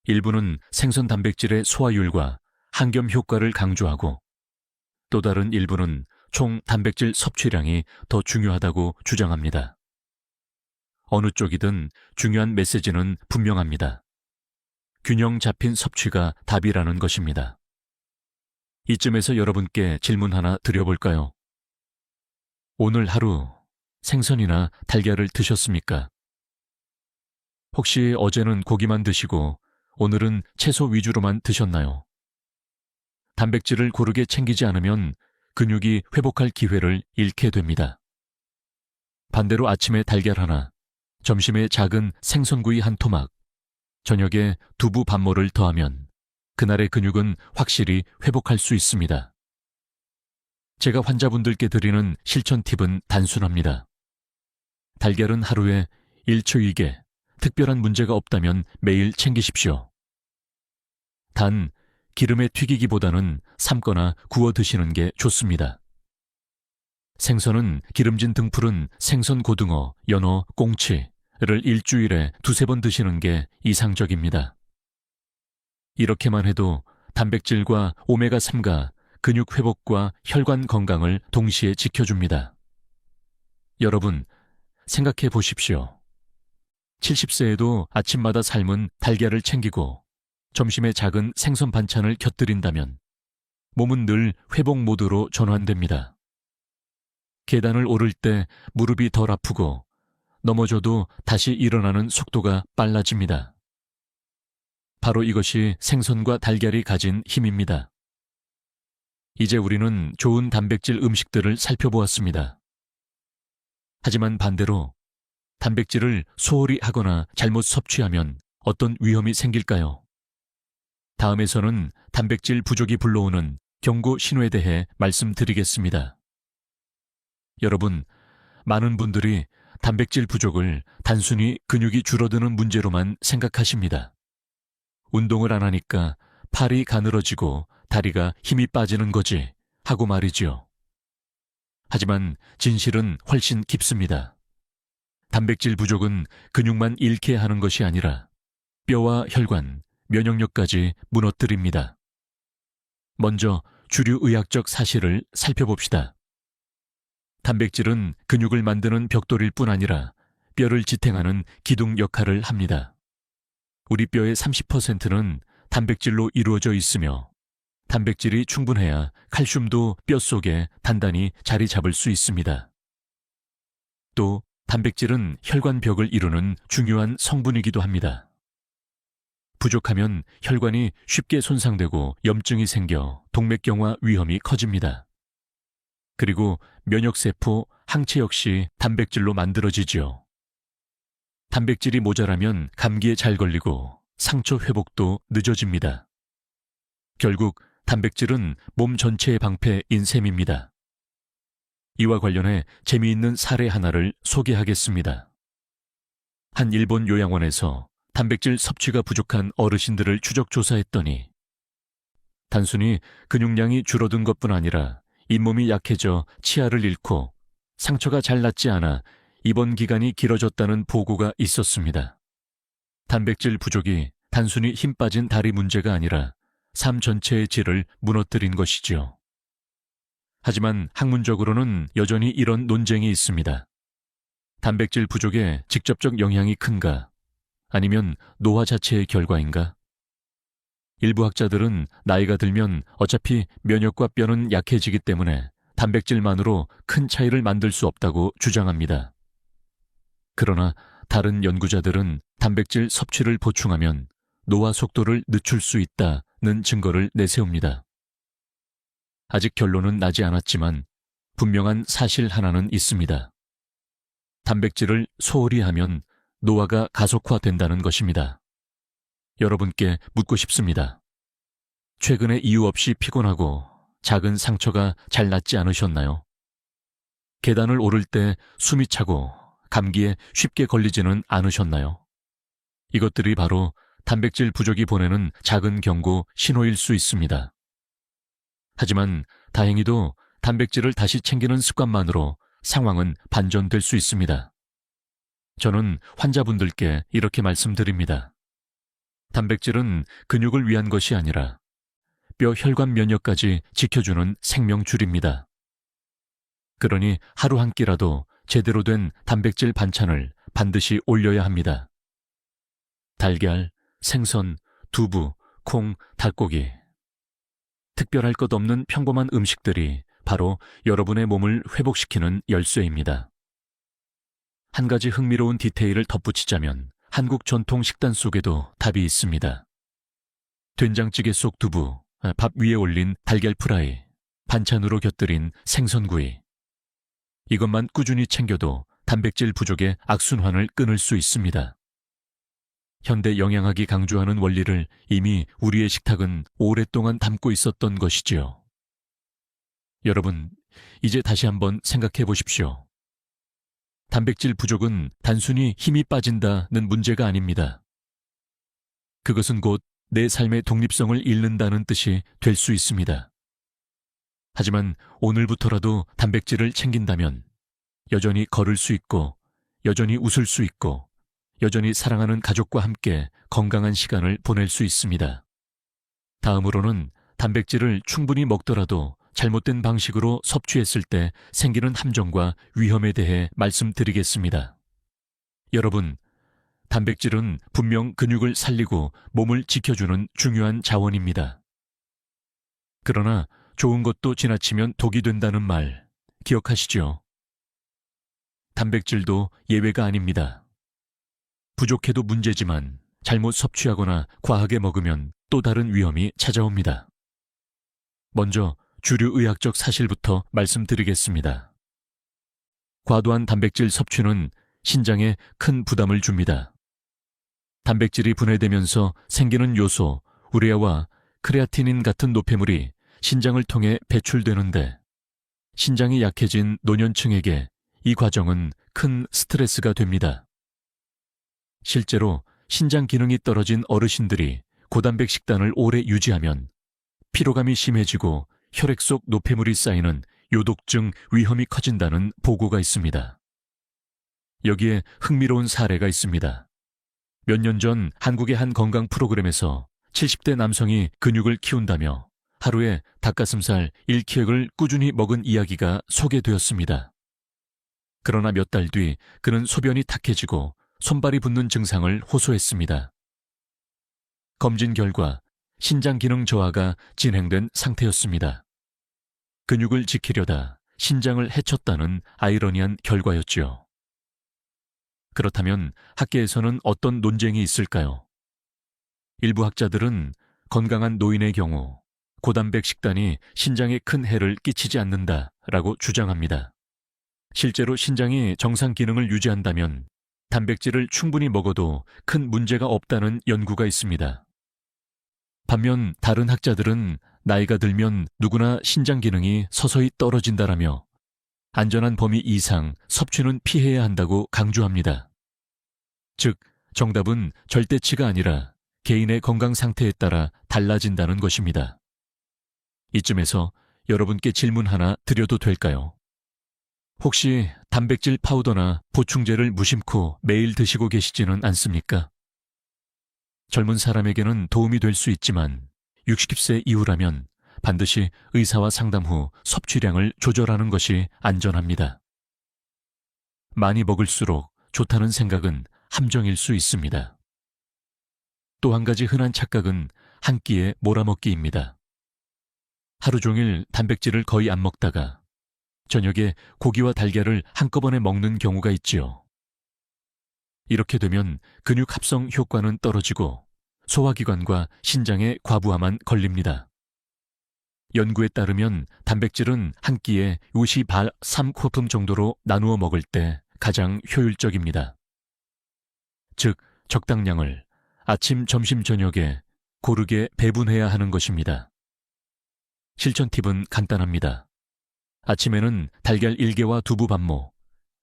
A: 일부는 생선 단백질의 소화율과 항겸 효과를 강조하고 또 다른 일부는 총 단백질 섭취량이 더 중요하다고 주장합니다. 어느 쪽이든 중요한 메시지는 분명합니다. 균형 잡힌 섭취가 답이라는 것입니다. 이쯤에서 여러분께 질문 하나 드려볼까요? 오늘 하루 생선이나 달걀을 드셨습니까? 혹시 어제는 고기만 드시고 오늘은 채소 위주로만 드셨나요? 단백질을 고르게 챙기지 않으면 근육이 회복할 기회를 잃게 됩니다. 반대로 아침에 달걀 하나, 점심에 작은 생선구이 한 토막, 저녁에 두부 반모를 더하면 그날의 근육은 확실히 회복할 수 있습니다. 제가 환자분들께 드리는 실천 팁은 단순합니다. 달걀은 하루에 1초2개, 특별한 문제가 없다면 매일 챙기십시오. 단, 기름에 튀기기보다는 삶거나 구워 드시는 게 좋습니다. 생선은 기름진 등푸른 생선 고등어, 연어, 꽁치를 일주일에 2-3번 드시는 게 이상적입니다. 이렇게만 해도 단백질과 오메가3가 근육 회복과 혈관 건강을 동시에 지켜줍니다. 여러분, 생각해 보십시오. 70세에도 아침마다 삶은 달걀을 챙기고 점심에 작은 생선 반찬을 곁들인다면 몸은 늘 회복 모드로 전환됩니다. 계단을 오를 때 무릎이 덜 아프고 넘어져도 다시 일어나는 속도가 빨라집니다. 바로 이것이 생선과 달걀이 가진 힘입니다. 이제 우리는 좋은 단백질 음식들을 살펴보았습니다. 하지만 반대로 단백질을 소홀히 하거나 잘못 섭취하면 어떤 위험이 생길까요? 다음에서는 단백질 부족이 불러오는 경고 신호에 대해 말씀드리겠습니다. 여러분, 많은 분들이 단백질 부족을 단순히 근육이 줄어드는 문제로만 생각하십니다. 운동을 안 하니까 팔이 가늘어지고 다리가 힘이 빠지는 거지 하고 말이지요. 하지만 진실은 훨씬 깊습니다. 단백질 부족은 근육만 잃게 하는 것이 아니라 뼈와 혈관, 면역력까지 무너뜨립니다. 먼저 주류 의학적 사실을 살펴봅시다. 단백질은 근육을 만드는 벽돌일 뿐 아니라 뼈를 지탱하는 기둥 역할을 합니다. 우리 뼈의 30%는 단백질로 이루어져 있으며 단백질이 충분해야 칼슘도 뼈 속에 단단히 자리 잡을 수 있습니다. 또 단백질은 혈관벽을 이루는 중요한 성분이기도 합니다. 부족하면 혈관이 쉽게 손상되고 염증이 생겨 동맥경화 위험이 커집니다. 그리고 면역세포, 항체 역시 단백질로 만들어지지요. 단백질이 모자라면 감기에 잘 걸리고 상처 회복도 늦어집니다. 결국 단백질은 몸 전체의 방패인 셈입니다. 이와 관련해 재미있는 사례 하나를 소개하겠습니다. 한 일본 요양원에서 단백질 섭취가 부족한 어르신들을 추적 조사했더니 단순히 근육량이 줄어든 것뿐 아니라 잇몸이 약해져 치아를 잃고 상처가 잘 낫지 않아 입원 기간이 길어졌다는 보고가 있었습니다. 단백질 부족이 단순히 힘 빠진 다리 문제가 아니라 삶 전체의 질을 무너뜨린 것이지요. 하지만 학문적으로는 여전히 이런 논쟁이 있습니다. 단백질 부족에 직접적 영향이 큰가? 아니면 노화 자체의 결과인가? 일부 학자들은 나이가 들면 어차피 면역과 뼈는 약해지기 때문에 단백질만으로 큰 차이를 만들 수 없다고 주장합니다. 그러나 다른 연구자들은 단백질 섭취를 보충하면 노화 속도를 늦출 수 있다는 증거를 내세웁니다. 아직 결론은 나지 않았지만 분명한 사실 하나는 있습니다. 단백질을 소홀히 하면 노화가 가속화된다는 것입니다. 여러분께 묻고 싶습니다. 최근에 이유 없이 피곤하고 작은 상처가 잘 낫지 않으셨나요? 계단을 오를 때 숨이 차고 감기에 쉽게 걸리지는 않으셨나요? 이것들이 바로 단백질 부족이 보내는 작은 경고 신호일 수 있습니다. 하지만 다행히도 단백질을 다시 챙기는 습관만으로 상황은 반전될 수 있습니다. 저는 환자분들께 이렇게 말씀드립니다. 단백질은 근육을 위한 것이 아니라 뼈 혈관 면역까지 지켜주는 생명줄입니다. 그러니 하루 한 끼라도 제대로 된 단백질 반찬을 반드시 올려야 합니다. 달걀, 생선, 두부, 콩, 닭고기. 특별할 것 없는 평범한 음식들이 바로 여러분의 몸을 회복시키는 열쇠입니다. 한 가지 흥미로운 디테일을 덧붙이자면 한국 전통 식단 속에도 답이 있습니다. 된장찌개 속 두부, 밥 위에 올린 달걀 프라이, 반찬으로 곁들인 생선구이. 이것만 꾸준히 챙겨도 단백질 부족의 악순환을 끊을 수 있습니다. 현대 영양학이 강조하는 원리를 이미 우리의 식탁은 오랫동안 담고 있었던 것이지요. 여러분, 이제 다시 한번 생각해 보십시오. 단백질 부족은 단순히 힘이 빠진다는 문제가 아닙니다. 그것은 곧 내 삶의 독립성을 잃는다는 뜻이 될 수 있습니다. 하지만 오늘부터라도 단백질을 챙긴다면 여전히 걸을 수 있고, 여전히 웃을 수 있고, 여전히 사랑하는 가족과 함께 건강한 시간을 보낼 수 있습니다. 다음으로는 단백질을 충분히 먹더라도 잘못된 방식으로 섭취했을 때 생기는 함정과 위험에 대해 말씀드리겠습니다. 여러분, 단백질은 분명 근육을 살리고 몸을 지켜주는 중요한 자원입니다. 그러나 좋은 것도 지나치면 독이 된다는 말 기억하시죠? 단백질도 예외가 아닙니다. 부족해도 문제지만 잘못 섭취하거나 과하게 먹으면 또 다른 위험이 찾아옵니다. 먼저 주류 의학적 사실부터 말씀드리겠습니다. 과도한 단백질 섭취는 신장에 큰 부담을 줍니다. 단백질이 분해되면서 생기는 요소, 우레아와 크레아티닌 같은 노폐물이 신장을 통해 배출되는데 신장이 약해진 노년층에게 이 과정은 큰 스트레스가 됩니다. 실제로 신장 기능이 떨어진 어르신들이 고단백 식단을 오래 유지하면 피로감이 심해지고 혈액 속 노폐물이 쌓이는 요독증 위험이 커진다는 보고가 있습니다. 여기에 흥미로운 사례가 있습니다. 몇 년 전 한국의 한 건강 프로그램에서 70대 남성이 근육을 키운다며 하루에 닭가슴살 1kg을 꾸준히 먹은 이야기가 소개되었습니다. 그러나 몇 달 뒤 그는 소변이 탁해지고 손발이 붓는 증상을 호소했습니다. 검진 결과 신장 기능 저하가 진행된 상태였습니다. 근육을 지키려다 신장을 해쳤다는 아이러니한 결과였지요. 그렇다면 학계에서는 어떤 논쟁이 있을까요? 일부 학자들은 건강한 노인의 경우 고단백 식단이 신장에 큰 해를 끼치지 않는다라고 주장합니다. 실제로 신장이 정상 기능을 유지한다면 단백질을 충분히 먹어도 큰 문제가 없다는 연구가 있습니다. 반면 다른 학자들은 나이가 들면 누구나 신장 기능이 서서히 떨어진다라며 안전한 범위 이상 섭취는 피해야 한다고 강조합니다. 즉, 정답은 절대치가 아니라 개인의 건강 상태에 따라 달라진다는 것입니다. 이쯤에서 여러분께 질문 하나 드려도 될까요? 혹시 단백질 파우더나 보충제를 무심코 매일 드시고 계시지는 않습니까? 젊은 사람에게는 도움이 될 수 있지만 60세 이후라면 반드시 의사와 상담 후 섭취량을 조절하는 것이 안전합니다. 많이 먹을수록 좋다는 생각은 함정일 수 있습니다. 또 한 가지 흔한 착각은 한 끼에 몰아먹기입니다. 하루 종일 단백질을 거의 안 먹다가 저녁에 고기와 달걀을 한꺼번에 먹는 경우가 있지요. 이렇게 되면 근육 합성 효과는 떨어지고 소화기관과 신장의 과부하만 걸립니다. 연구에 따르면 단백질은 한 끼에 요시 발 3코품 정도로 나누어 먹을 때 가장 효율적입니다. 즉, 적당량을 아침, 점심, 저녁에 고르게 배분해야 하는 것입니다. 실천 팁은 간단합니다. 아침에는 달걀 1개와 두부 반모,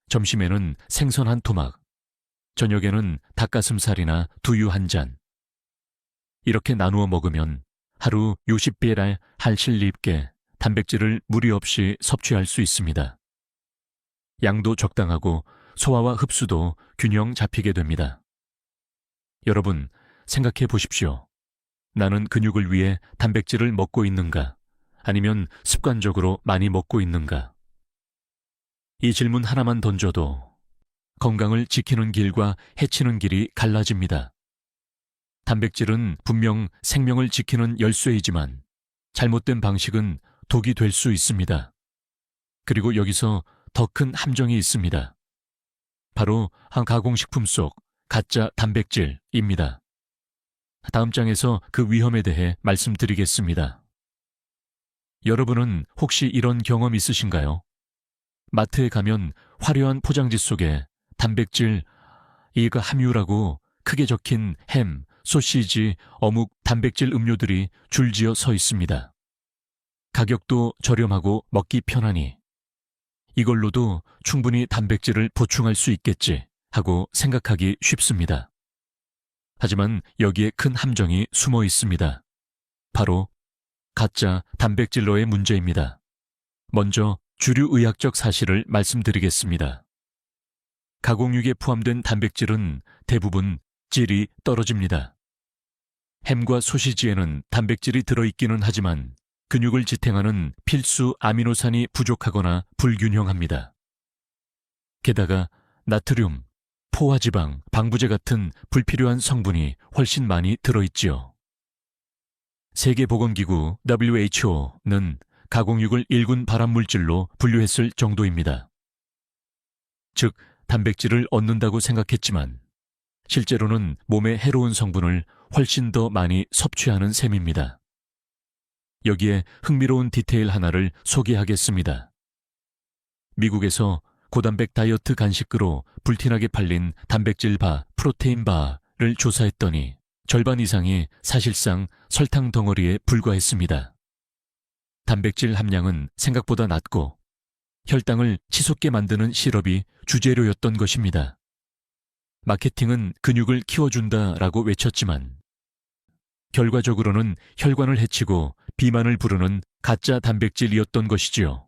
A: 점심에는 생선 한 토막, 저녁에는 닭가슴살이나 두유 한 잔. 이렇게 나누어 먹으면 하루 60배랄 할실립게 단백질을 무리 없이 섭취할 수 있습니다. 양도 적당하고 소화와 흡수도 균형 잡히게 됩니다. 여러분, 생각해 보십시오. 나는 근육을 위해 단백질을 먹고 있는가? 아니면 습관적으로 많이 먹고 있는가? 이 질문 하나만 던져도 건강을 지키는 길과 해치는 길이 갈라집니다. 단백질은 분명 생명을 지키는 열쇠이지만 잘못된 방식은 독이 될 수 있습니다. 그리고 여기서 더 큰 함정이 있습니다. 바로 한 가공식품 속 가짜 단백질입니다. 다음 장에서 그 위험에 대해 말씀드리겠습니다. 여러분은 혹시 이런 경험 있으신가요? 마트에 가면 화려한 포장지 속에 단백질 이가 함유라고 크게 적힌 햄, 소시지, 어묵, 단백질 음료들이 줄지어 서 있습니다. 가격도 저렴하고 먹기 편하니 이걸로도 충분히 단백질을 보충할 수 있겠지 하고 생각하기 쉽습니다. 하지만 여기에 큰 함정이 숨어 있습니다. 바로 가짜 단백질로의 문제입니다. 먼저 주류 의학적 사실을 말씀드리겠습니다. 가공육에 포함된 단백질은 대부분 질이 떨어집니다. 햄과 소시지에는 단백질이 들어있기는 하지만 근육을 지탱하는 필수 아미노산이 부족하거나 불균형합니다. 게다가 나트륨, 포화지방, 방부제 같은 불필요한 성분이 훨씬 많이 들어있지요. 세계보건기구 WHO는 가공육을 1군 발암물질로 분류했을 정도입니다. 즉, 단백질을 얻는다고 생각했지만 실제로는 몸에 해로운 성분을 훨씬 더 많이 섭취하는 셈입니다. 여기에 흥미로운 디테일 하나를 소개하겠습니다. 미국에서 고단백 다이어트 간식으로 불티나게 팔린 단백질 바, 프로테인 바를 조사했더니 절반 이상이 사실상 설탕 덩어리에 불과했습니다. 단백질 함량은 생각보다 낮고 혈당을 치솟게 만드는 시럽이 주재료였던 것입니다. 마케팅은 근육을 키워준다라고 외쳤지만 결과적으로는 혈관을 해치고 비만을 부르는 가짜 단백질이었던 것이지요.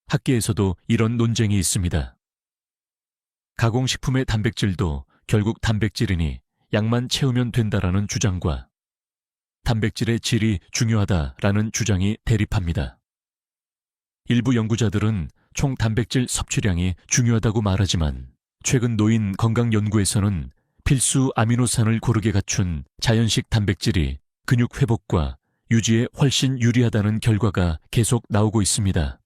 A: 학계에서도 이런 논쟁이 있습니다. 가공식품의 단백질도 결국 단백질이니 양만 채우면 된다라는 주장과 단백질의 질이 중요하다라는 주장이 대립합니다. 일부 연구자들은 총 단백질 섭취량이 중요하다고 말하지만 최근 노인 건강 연구에서는 필수 아미노산을 고르게 갖춘 자연식 단백질이 근육 회복과 유지에 훨씬 유리하다는 결과가 계속 나오고 있습니다.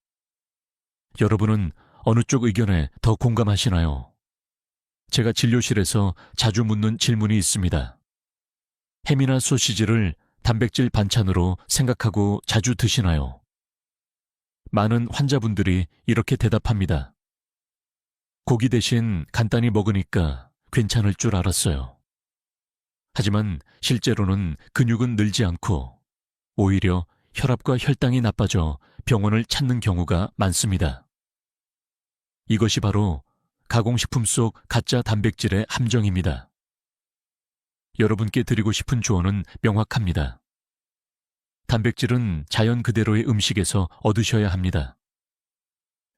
A: 여러분은 어느 쪽 의견에 더 공감하시나요? 제가 진료실에서 자주 묻는 질문이 있습니다. 햄이나 소시지를 단백질 반찬으로 생각하고 자주 드시나요? 많은 환자분들이 이렇게 대답합니다. 고기 대신 간단히 먹으니까 괜찮을 줄 알았어요. 하지만 실제로는 근육은 늘지 않고 오히려 혈압과 혈당이 나빠져 병원을 찾는 경우가 많습니다. 이것이 바로 가공식품 속 가짜 단백질의 함정입니다. 여러분께 드리고 싶은 조언은 명확합니다. 단백질은 자연 그대로의 음식에서 얻으셔야 합니다.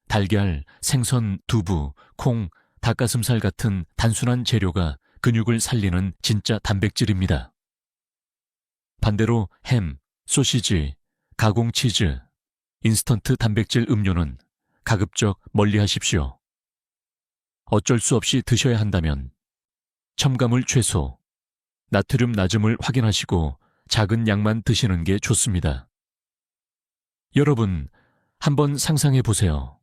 A: 달걀, 생선, 두부, 콩, 닭가슴살 같은 단순한 재료가 근육을 살리는 진짜 단백질입니다. 반대로 햄, 소시지, 가공 치즈, 인스턴트 단백질 음료는 가급적 멀리 하십시오. 어쩔 수 없이 드셔야 한다면 첨가물 최소, 나트륨 낮음을 확인하시고 작은 양만 드시는 게 좋습니다. 여러분, 한번 상상해 보세요.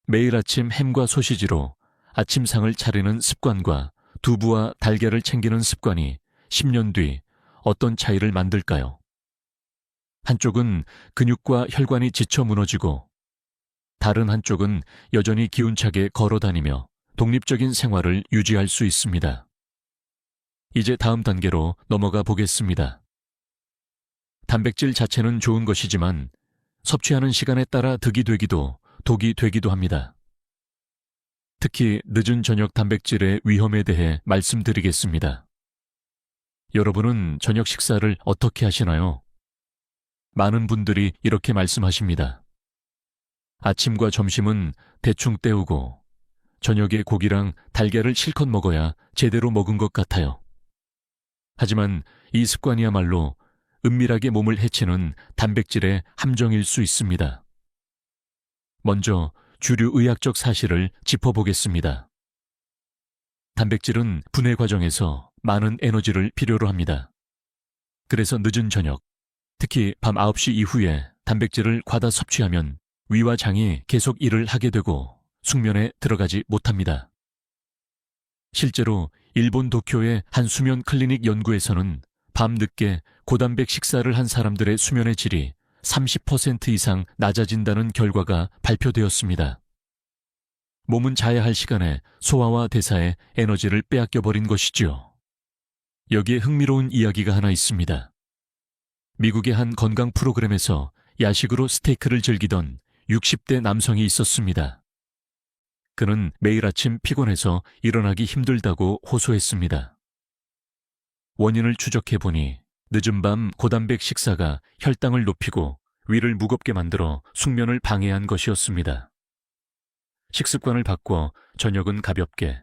A: 매일 아침 햄과 소시지로 아침상을 차리는 습관과 두부와 달걀을 챙기는 습관이 10년 뒤 어떤 차이를 만들까요? 한쪽은 근육과 혈관이 지쳐 무너지고 다른 한쪽은 여전히 기운차게 걸어 다니며 독립적인 생활을 유지할 수 있습니다. 이제 다음 단계로 넘어가 보겠습니다. 단백질 자체는 좋은 것이지만 섭취하는 시간에 따라 득이 되기도 독이 되기도 합니다. 특히 늦은 저녁 단백질의 위험에 대해 말씀드리겠습니다. 여러분은 저녁 식사를 어떻게 하시나요? 많은 분들이 이렇게 말씀하십니다. 아침과 점심은 대충 때우고 저녁에 고기랑 달걀을 실컷 먹어야 제대로 먹은 것 같아요. 하지만 이 습관이야말로 은밀하게 몸을 해치는 단백질의 함정일 수 있습니다. 먼저 주류 의학적 사실을 짚어보겠습니다. 단백질은 분해 과정에서 많은 에너지를 필요로 합니다. 그래서 늦은 저녁, 특히 밤 9시 이후에 단백질을 과다 섭취하면 위와 장이 계속 일을 하게 되고 숙면에 들어가지 못합니다. 실제로 일본 도쿄의 한 수면 클리닉 연구에서는 밤늦게 고단백 식사를 한 사람들의 수면의 질이 30% 이상 낮아진다는 결과가 발표되었습니다. 몸은 자야 할 시간에 소화와 대사에 에너지를 빼앗겨버린 것이지요. 여기에 흥미로운 이야기가 하나 있습니다. 미국의 한 건강 프로그램에서 야식으로 스테이크를 즐기던 60대 남성이 있었습니다. 그는 매일 아침 피곤해서 일어나기 힘들다고 호소했습니다. 원인을 추적해보니 늦은 밤 고단백 식사가 혈당을 높이고 위를 무겁게 만들어 숙면을 방해한 것이었습니다. 식습관을 바꿔 저녁은 가볍게,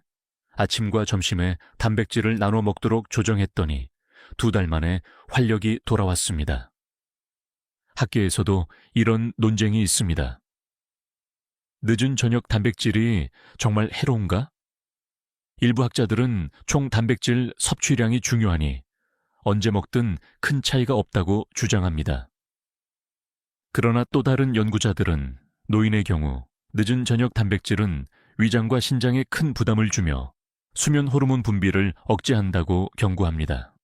A: 아침과 점심에 단백질을 나눠 먹도록 조정했더니 2달 만에 활력이 돌아왔습니다. 학계에서도 이런 논쟁이 있습니다. 늦은 저녁 단백질이 정말 해로운가? 일부 학자들은 총 단백질 섭취량이 중요하니 언제 먹든 큰 차이가 없다고 주장합니다. 그러나 또 다른 연구자들은 노인의 경우 늦은 저녁 단백질은 위장과 신장에 큰 부담을 주며 수면 호르몬 분비를 억제한다고 경고합니다.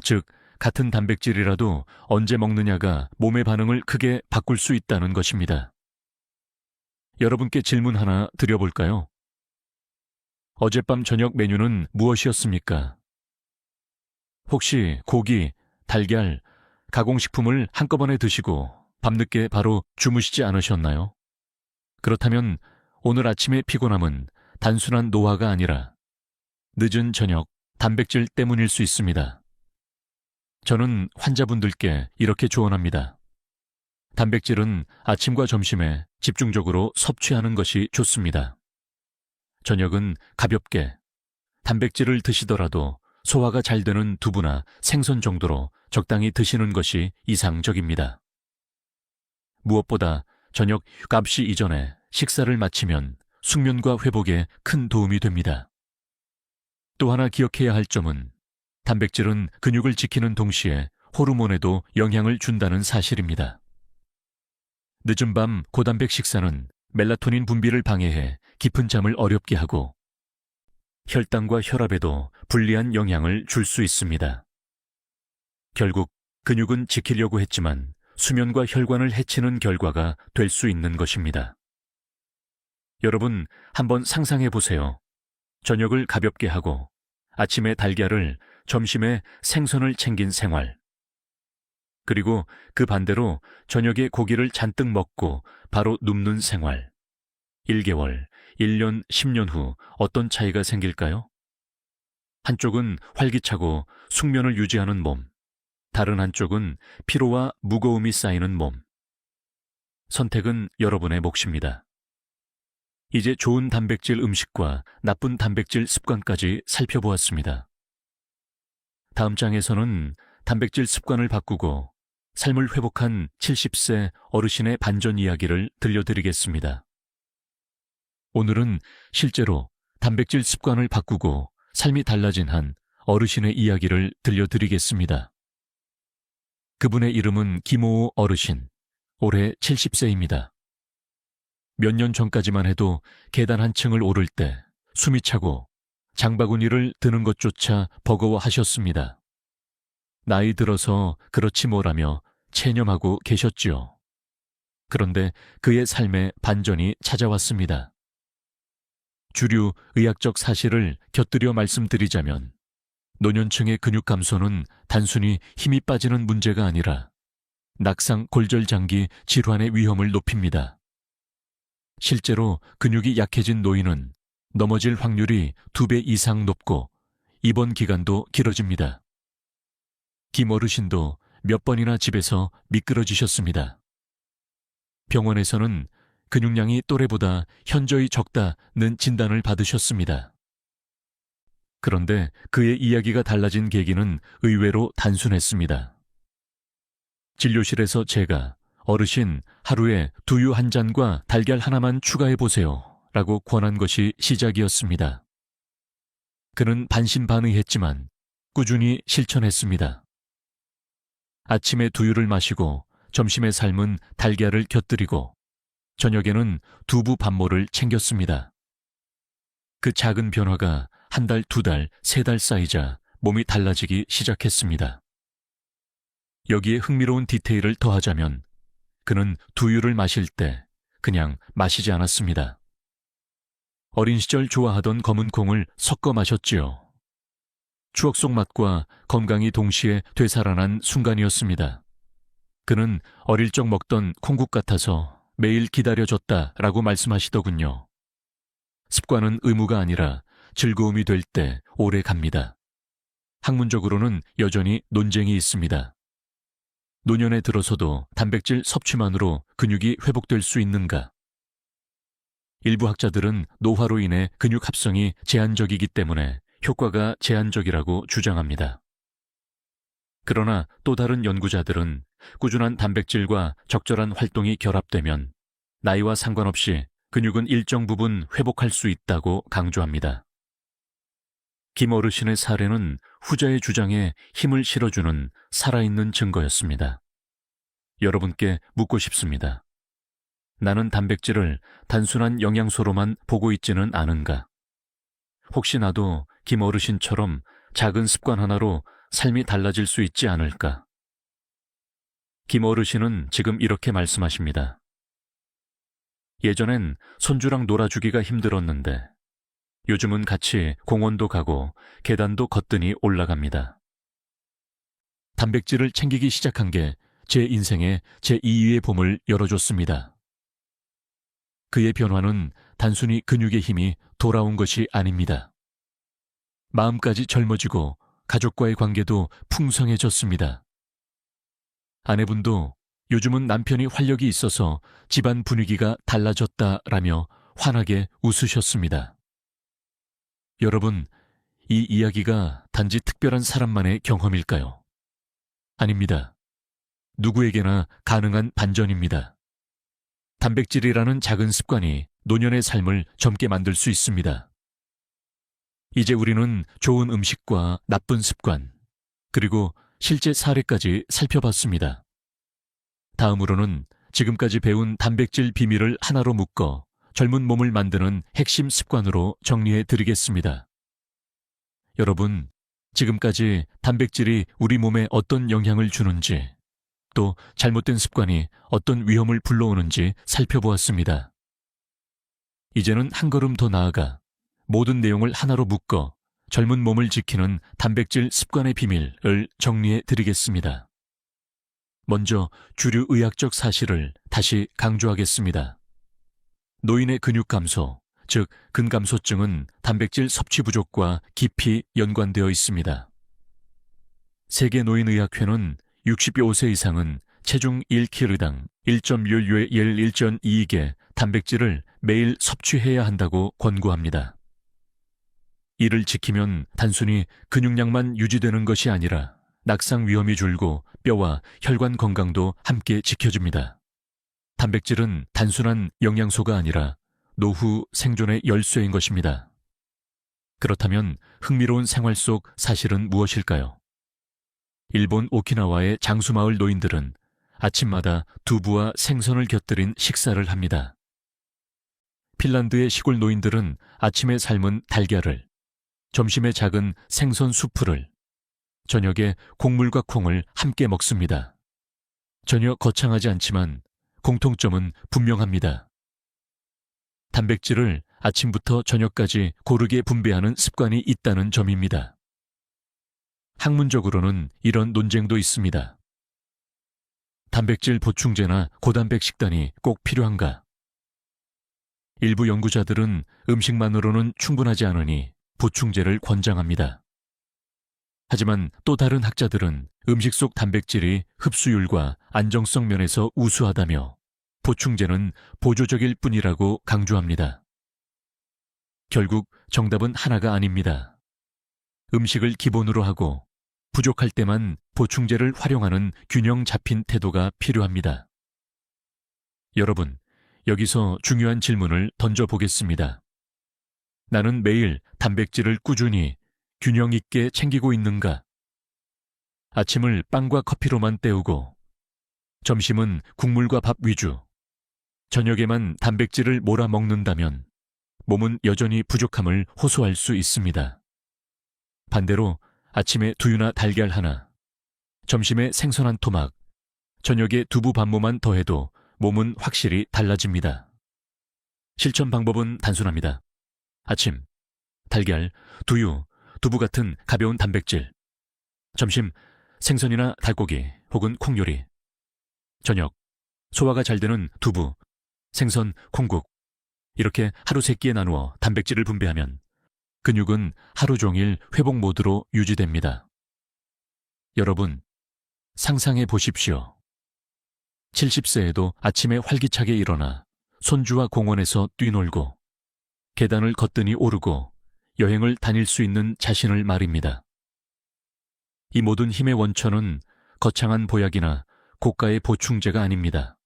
A: 즉, 같은 단백질이라도 언제 먹느냐가 몸의 반응을 크게 바꿀 수 있다는 것입니다. 여러분께 질문 하나 드려볼까요? 어젯밤 저녁 메뉴는 무엇이었습니까? 혹시 고기, 달걀, 가공식품을 한꺼번에 드시고 밤늦게 바로 주무시지 않으셨나요? 그렇다면 오늘 아침의 피곤함은 단순한 노화가 아니라 늦은 저녁 단백질 때문일 수 있습니다. 저는 환자분들께 이렇게 조언합니다. 단백질은 아침과 점심에 집중적으로 섭취하는 것이 좋습니다. 저녁은 가볍게, 단백질을 드시더라도 소화가 잘 되는 두부나 생선 정도로 적당히 드시는 것이 이상적입니다. 무엇보다 저녁 9시 이전에 식사를 마치면 숙면과 회복에 큰 도움이 됩니다. 또 하나 기억해야 할 점은 단백질은 근육을 지키는 동시에 호르몬에도 영향을 준다는 사실입니다. 늦은 밤 고단백 식사는 멜라토닌 분비를 방해해 깊은 잠을 어렵게 하고 혈당과 혈압에도 불리한 영향을 줄 수 있습니다. 결국 근육은 지키려고 했지만 수면과 혈관을 해치는 결과가 될 수 있는 것입니다. 여러분, 한번 상상해 보세요. 저녁을 가볍게 하고 아침에 달걀을, 점심에 생선을 챙긴 생활. 그리고 그 반대로 저녁에 고기를 잔뜩 먹고 바로 눕는 생활. 1개월, 1년, 10년 후 어떤 차이가 생길까요? 한쪽은 활기차고 숙면을 유지하는 몸, 다른 한쪽은 피로와 무거움이 쌓이는 몸. 선택은 여러분의 몫입니다. 이제 좋은 단백질 음식과 나쁜 단백질 습관까지 살펴보았습니다. 다음 장에서는 단백질 습관을 바꾸고 삶을 회복한 70세 어르신의 반전 이야기를 들려드리겠습니다. 오늘은 실제로 단백질 습관을 바꾸고 삶이 달라진 한 어르신의 이야기를 들려드리겠습니다. 그분의 이름은 김오호 어르신, 올해 70세입니다. 몇 년 전까지만 해도 계단 한 층을 오를 때 숨이 차고 장바구니를 드는 것조차 버거워하셨습니다. 나이 들어서 그렇지 뭐라며 체념하고 계셨지요. 그런데 그의 삶에 반전이 찾아왔습니다. 주류 의학적 사실을 곁들여 말씀드리자면 노년층의 근육 감소는 단순히 힘이 빠지는 문제가 아니라 낙상 골절장기 질환의 위험을 높입니다. 실제로 근육이 약해진 노인은 넘어질 확률이 2배 이상 높고 입원 기간도 길어집니다. 김 어르신도 몇 번이나 집에서 미끄러지셨습니다. 병원에서는 근육량이 또래보다 현저히 적다는 진단을 받으셨습니다. 그런데 그의 이야기가 달라진 계기는 의외로 단순했습니다. 진료실에서 제가 어르신 하루에 두유 한 잔과 달걀 하나만 추가해보세요 라고 권한 것이 시작이었습니다. 그는 반신반의했지만 꾸준히 실천했습니다. 아침에 두유를 마시고 점심에 삶은 달걀을 곁들이고 저녁에는 두부 밥모를 챙겼습니다. 그 작은 변화가 한 달, 2달, 3달 쌓이자 몸이 달라지기 시작했습니다. 여기에 흥미로운 디테일을 더하자면 그는 두유를 마실 때 그냥 마시지 않았습니다. 어린 시절 좋아하던 검은 콩을 섞어 마셨지요. 추억 속 맛과 건강이 동시에 되살아난 순간이었습니다. 그는 어릴 적 먹던 콩국 같아서 매일 기다려졌다라고 말씀하시더군요. 습관은 의무가 아니라 즐거움이 될 때 오래 갑니다. 학문적으로는 여전히 논쟁이 있습니다. 노년에 들어서도 단백질 섭취만으로 근육이 회복될 수 있는가? 일부 학자들은 노화로 인해 근육 합성이 제한적이기 때문에 효과가 제한적이라고 주장합니다. 그러나 또 다른 연구자들은 꾸준한 단백질과 적절한 활동이 결합되면 나이와 상관없이 근육은 일정 부분 회복할 수 있다고 강조합니다. 김 어르신의 사례는 후자의 주장에 힘을 실어주는 살아있는 증거였습니다. 여러분께 묻고 싶습니다. 나는 단백질을 단순한 영양소로만 보고 있지는 않은가? 혹시 나도 김 어르신처럼 작은 습관 하나로 삶이 달라질 수 있지 않을까? 김 어르신은 지금 이렇게 말씀하십니다. 예전엔 손주랑 놀아주기가 힘들었는데 요즘은 같이 공원도 가고 계단도 거뜬히 올라갑니다. 단백질을 챙기기 시작한 게 제 인생의 제2위의 봄을 열어줬습니다. 그의 변화는 단순히 근육의 힘이 돌아온 것이 아닙니다. 마음까지 젊어지고 가족과의 관계도 풍성해졌습니다. 아내분도 요즘은 남편이 활력이 있어서 집안 분위기가 달라졌다라며 환하게 웃으셨습니다. 여러분, 이 이야기가 단지 특별한 사람만의 경험일까요? 아닙니다. 누구에게나 가능한 반전입니다. 단백질이라는 작은 습관이 노년의 삶을 젊게 만들 수 있습니다. 이제 우리는 좋은 음식과 나쁜 습관, 그리고 실제 사례까지 살펴봤습니다. 다음으로는 지금까지 배운 단백질 비밀을 하나로 묶어 젊은 몸을 만드는 핵심 습관으로 정리해 드리겠습니다. 여러분, 지금까지 단백질이 우리 몸에 어떤 영향을 주는지, 또 잘못된 습관이 어떤 위험을 불러오는지 살펴보았습니다. 이제는 한 걸음 더 나아가 모든 내용을 하나로 묶어 젊은 몸을 지키는 단백질 습관의 비밀을 정리해 드리겠습니다. 먼저 주류 의학적 사실을 다시 강조하겠습니다. 노인의 근육 감소, 즉 근감소증은 단백질 섭취 부족과 깊이 연관되어 있습니다. 세계노인의학회는 65세 이상은 체중 1kg당 1.1일 1.2개 단백질을 매일 섭취해야 한다고 권고합니다. 이를 지키면 단순히 근육량만 유지되는 것이 아니라 낙상 위험이 줄고 뼈와 혈관 건강도 함께 지켜줍니다. 단백질은 단순한 영양소가 아니라 노후 생존의 열쇠인 것입니다. 그렇다면 흥미로운 생활 속 사실은 무엇일까요? 일본 오키나와의 장수마을 노인들은 아침마다 두부와 생선을 곁들인 식사를 합니다. 핀란드의 시골 노인들은 아침에 삶은 달걀을, 점심에 작은 생선 수프를, 저녁에 곡물과 콩을 함께 먹습니다. 전혀 거창하지 않지만 공통점은 분명합니다. 단백질을 아침부터 저녁까지 고르게 분배하는 습관이 있다는 점입니다. 학문적으로는 이런 논쟁도 있습니다. 단백질 보충제나 고단백 식단이 꼭 필요한가? 일부 연구자들은 음식만으로는 충분하지 않으니 보충제를 권장합니다. 하지만 또 다른 학자들은 음식 속 단백질이 흡수율과 안정성 면에서 우수하다며 보충제는 보조적일 뿐이라고 강조합니다. 결국 정답은 하나가 아닙니다. 음식을 기본으로 하고 부족할 때만 보충제를 활용하는 균형 잡힌 태도가 필요합니다. 여러분, 여기서 중요한 질문을 던져보겠습니다. 나는 매일 단백질을 꾸준히 균형 있게 챙기고 있는가? 아침을 빵과 커피로만 때우고 점심은 국물과 밥 위주, 저녁에만 단백질을 몰아 먹는다면 몸은 여전히 부족함을 호소할 수 있습니다. 반대로 아침에 두유나 달걀 하나, 점심에 생선 한 토막, 저녁에 두부 반모만 더해도 몸은 확실히 달라집니다. 실천 방법은 단순합니다. 아침, 달걀, 두유, 두부 같은 가벼운 단백질. 점심, 생선이나 닭고기 혹은 콩 요리. 저녁, 소화가 잘 되는 두부, 생선, 콩국. 이렇게 하루 3끼에 나누어 단백질을 분배하면 근육은 하루 종일 회복 모드로 유지됩니다. 여러분, 상상해 보십시오. 70세에도 아침에 활기차게 일어나 손주와 공원에서 뛰놀고 계단을 거뜬히 오르고 여행을 다닐 수 있는 자신을 말입니다. 이 모든 힘의 원천은 거창한 보약이나 고가의 보충제가 아닙니다.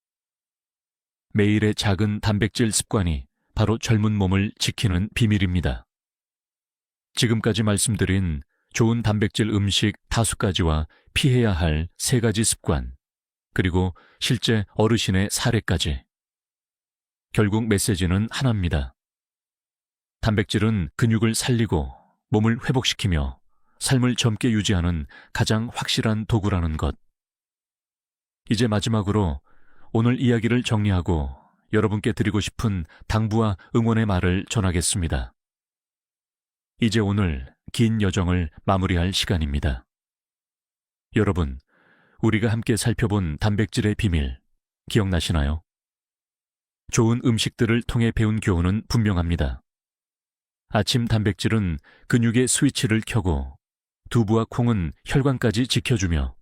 A: 매일의 작은 단백질 습관이 바로 젊은 몸을 지키는 비밀입니다. 지금까지 말씀드린 좋은 단백질 음식 5가지와 피해야 할 3가지 습관, 그리고 실제 어르신의 사례까지. 결국 메시지는 하나입니다. 단백질은 근육을 살리고 몸을 회복시키며 삶을 젊게 유지하는 가장 확실한 도구라는 것. 이제 마지막으로 오늘 이야기를 정리하고 여러분께 드리고 싶은 당부와 응원의 말을 전하겠습니다. 이제 오늘 긴 여정을 마무리할 시간입니다. 여러분, 우리가 함께 살펴본 단백질의 비밀, 기억나시나요? 좋은 음식들을 통해 배운 교훈은 분명합니다. 아침 단백질은 근육의 스위치를 켜고 두부와 콩은 혈관까지 지켜주며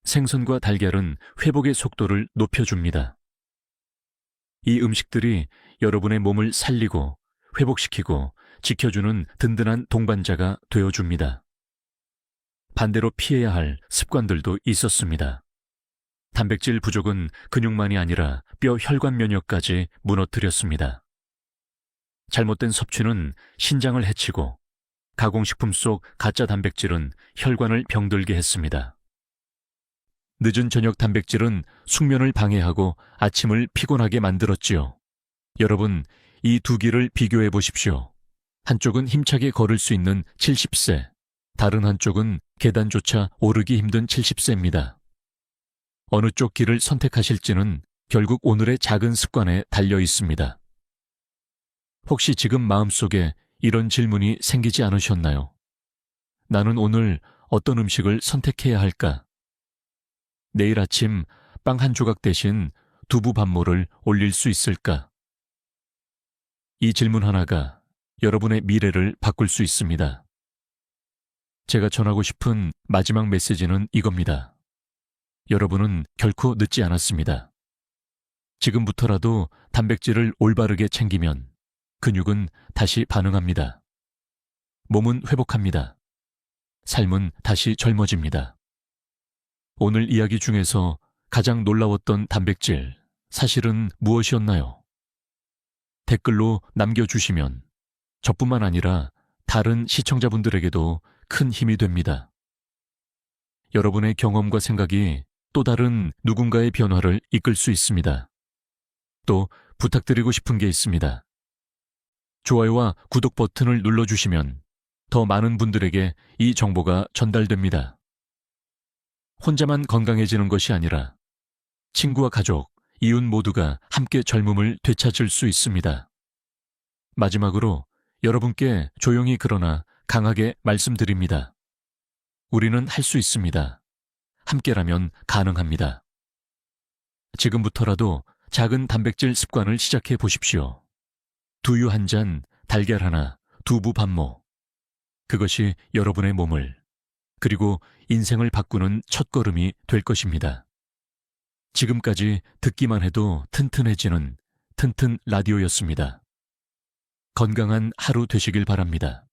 A: 생선과 달걀은 회복의 속도를 높여줍니다. 이 음식들이 여러분의 몸을 살리고 회복시키고 지켜주는 든든한 동반자가 되어줍니다. 반대로 피해야 할 습관들도 있었습니다. 단백질 부족은 근육만이 아니라 뼈 혈관 면역까지 무너뜨렸습니다. 잘못된 섭취는 신장을 해치고 가공식품 속 가짜 단백질은 혈관을 병들게 했습니다. 늦은 저녁 단백질은 숙면을 방해하고 아침을 피곤하게 만들었지요. 여러분, 이 두 길을 비교해 보십시오. 한쪽은 힘차게 걸을 수 있는 70세, 다른 한쪽은 계단조차 오르기 힘든 70세입니다. 어느 쪽 길을 선택하실지는 결국 오늘의 작은 습관에 달려 있습니다. 혹시 지금 마음속에 이런 질문이 생기지 않으셨나요? 나는 오늘 어떤 음식을 선택해야 할까? 내일 아침 빵 한 조각 대신 두부 반모를 올릴 수 있을까? 이 질문 하나가 여러분의 미래를 바꿀 수 있습니다. 제가 전하고 싶은 마지막 메시지는 이겁니다. 여러분은 결코 늦지 않았습니다. 지금부터라도 단백질을 올바르게 챙기면 근육은 다시 반응합니다. 몸은 회복합니다. 삶은 다시 젊어집니다. 오늘 이야기 중에서 가장 놀라웠던 단백질, 사실은 무엇이었나요? 댓글로 남겨주시면 저뿐만 아니라 다른 시청자분들에게도 큰 힘이 됩니다. 여러분의 경험과 생각이 또 다른 누군가의 변화를 이끌 수 있습니다. 또 부탁드리고 싶은 게 있습니다. 좋아요와 구독 버튼을 눌러주시면 더 많은 분들에게 이 정보가 전달됩니다. 혼자만 건강해지는 것이 아니라 친구와 가족, 이웃 모두가 함께 젊음을 되찾을 수 있습니다. 마지막으로 여러분께 조용히 그러나 강하게 말씀드립니다. 우리는 할 수 있습니다. 함께라면 가능합니다. 지금부터라도 작은 단백질 습관을 시작해 보십시오. 두유 한 잔, 달걀 하나, 두부 반모. 그것이 여러분의 몸을, 그리고 인생을 바꾸는 첫걸음이 될 것입니다. 지금까지 듣기만 해도 튼튼해지는 튼튼 라디오였습니다. 건강한 하루 되시길 바랍니다.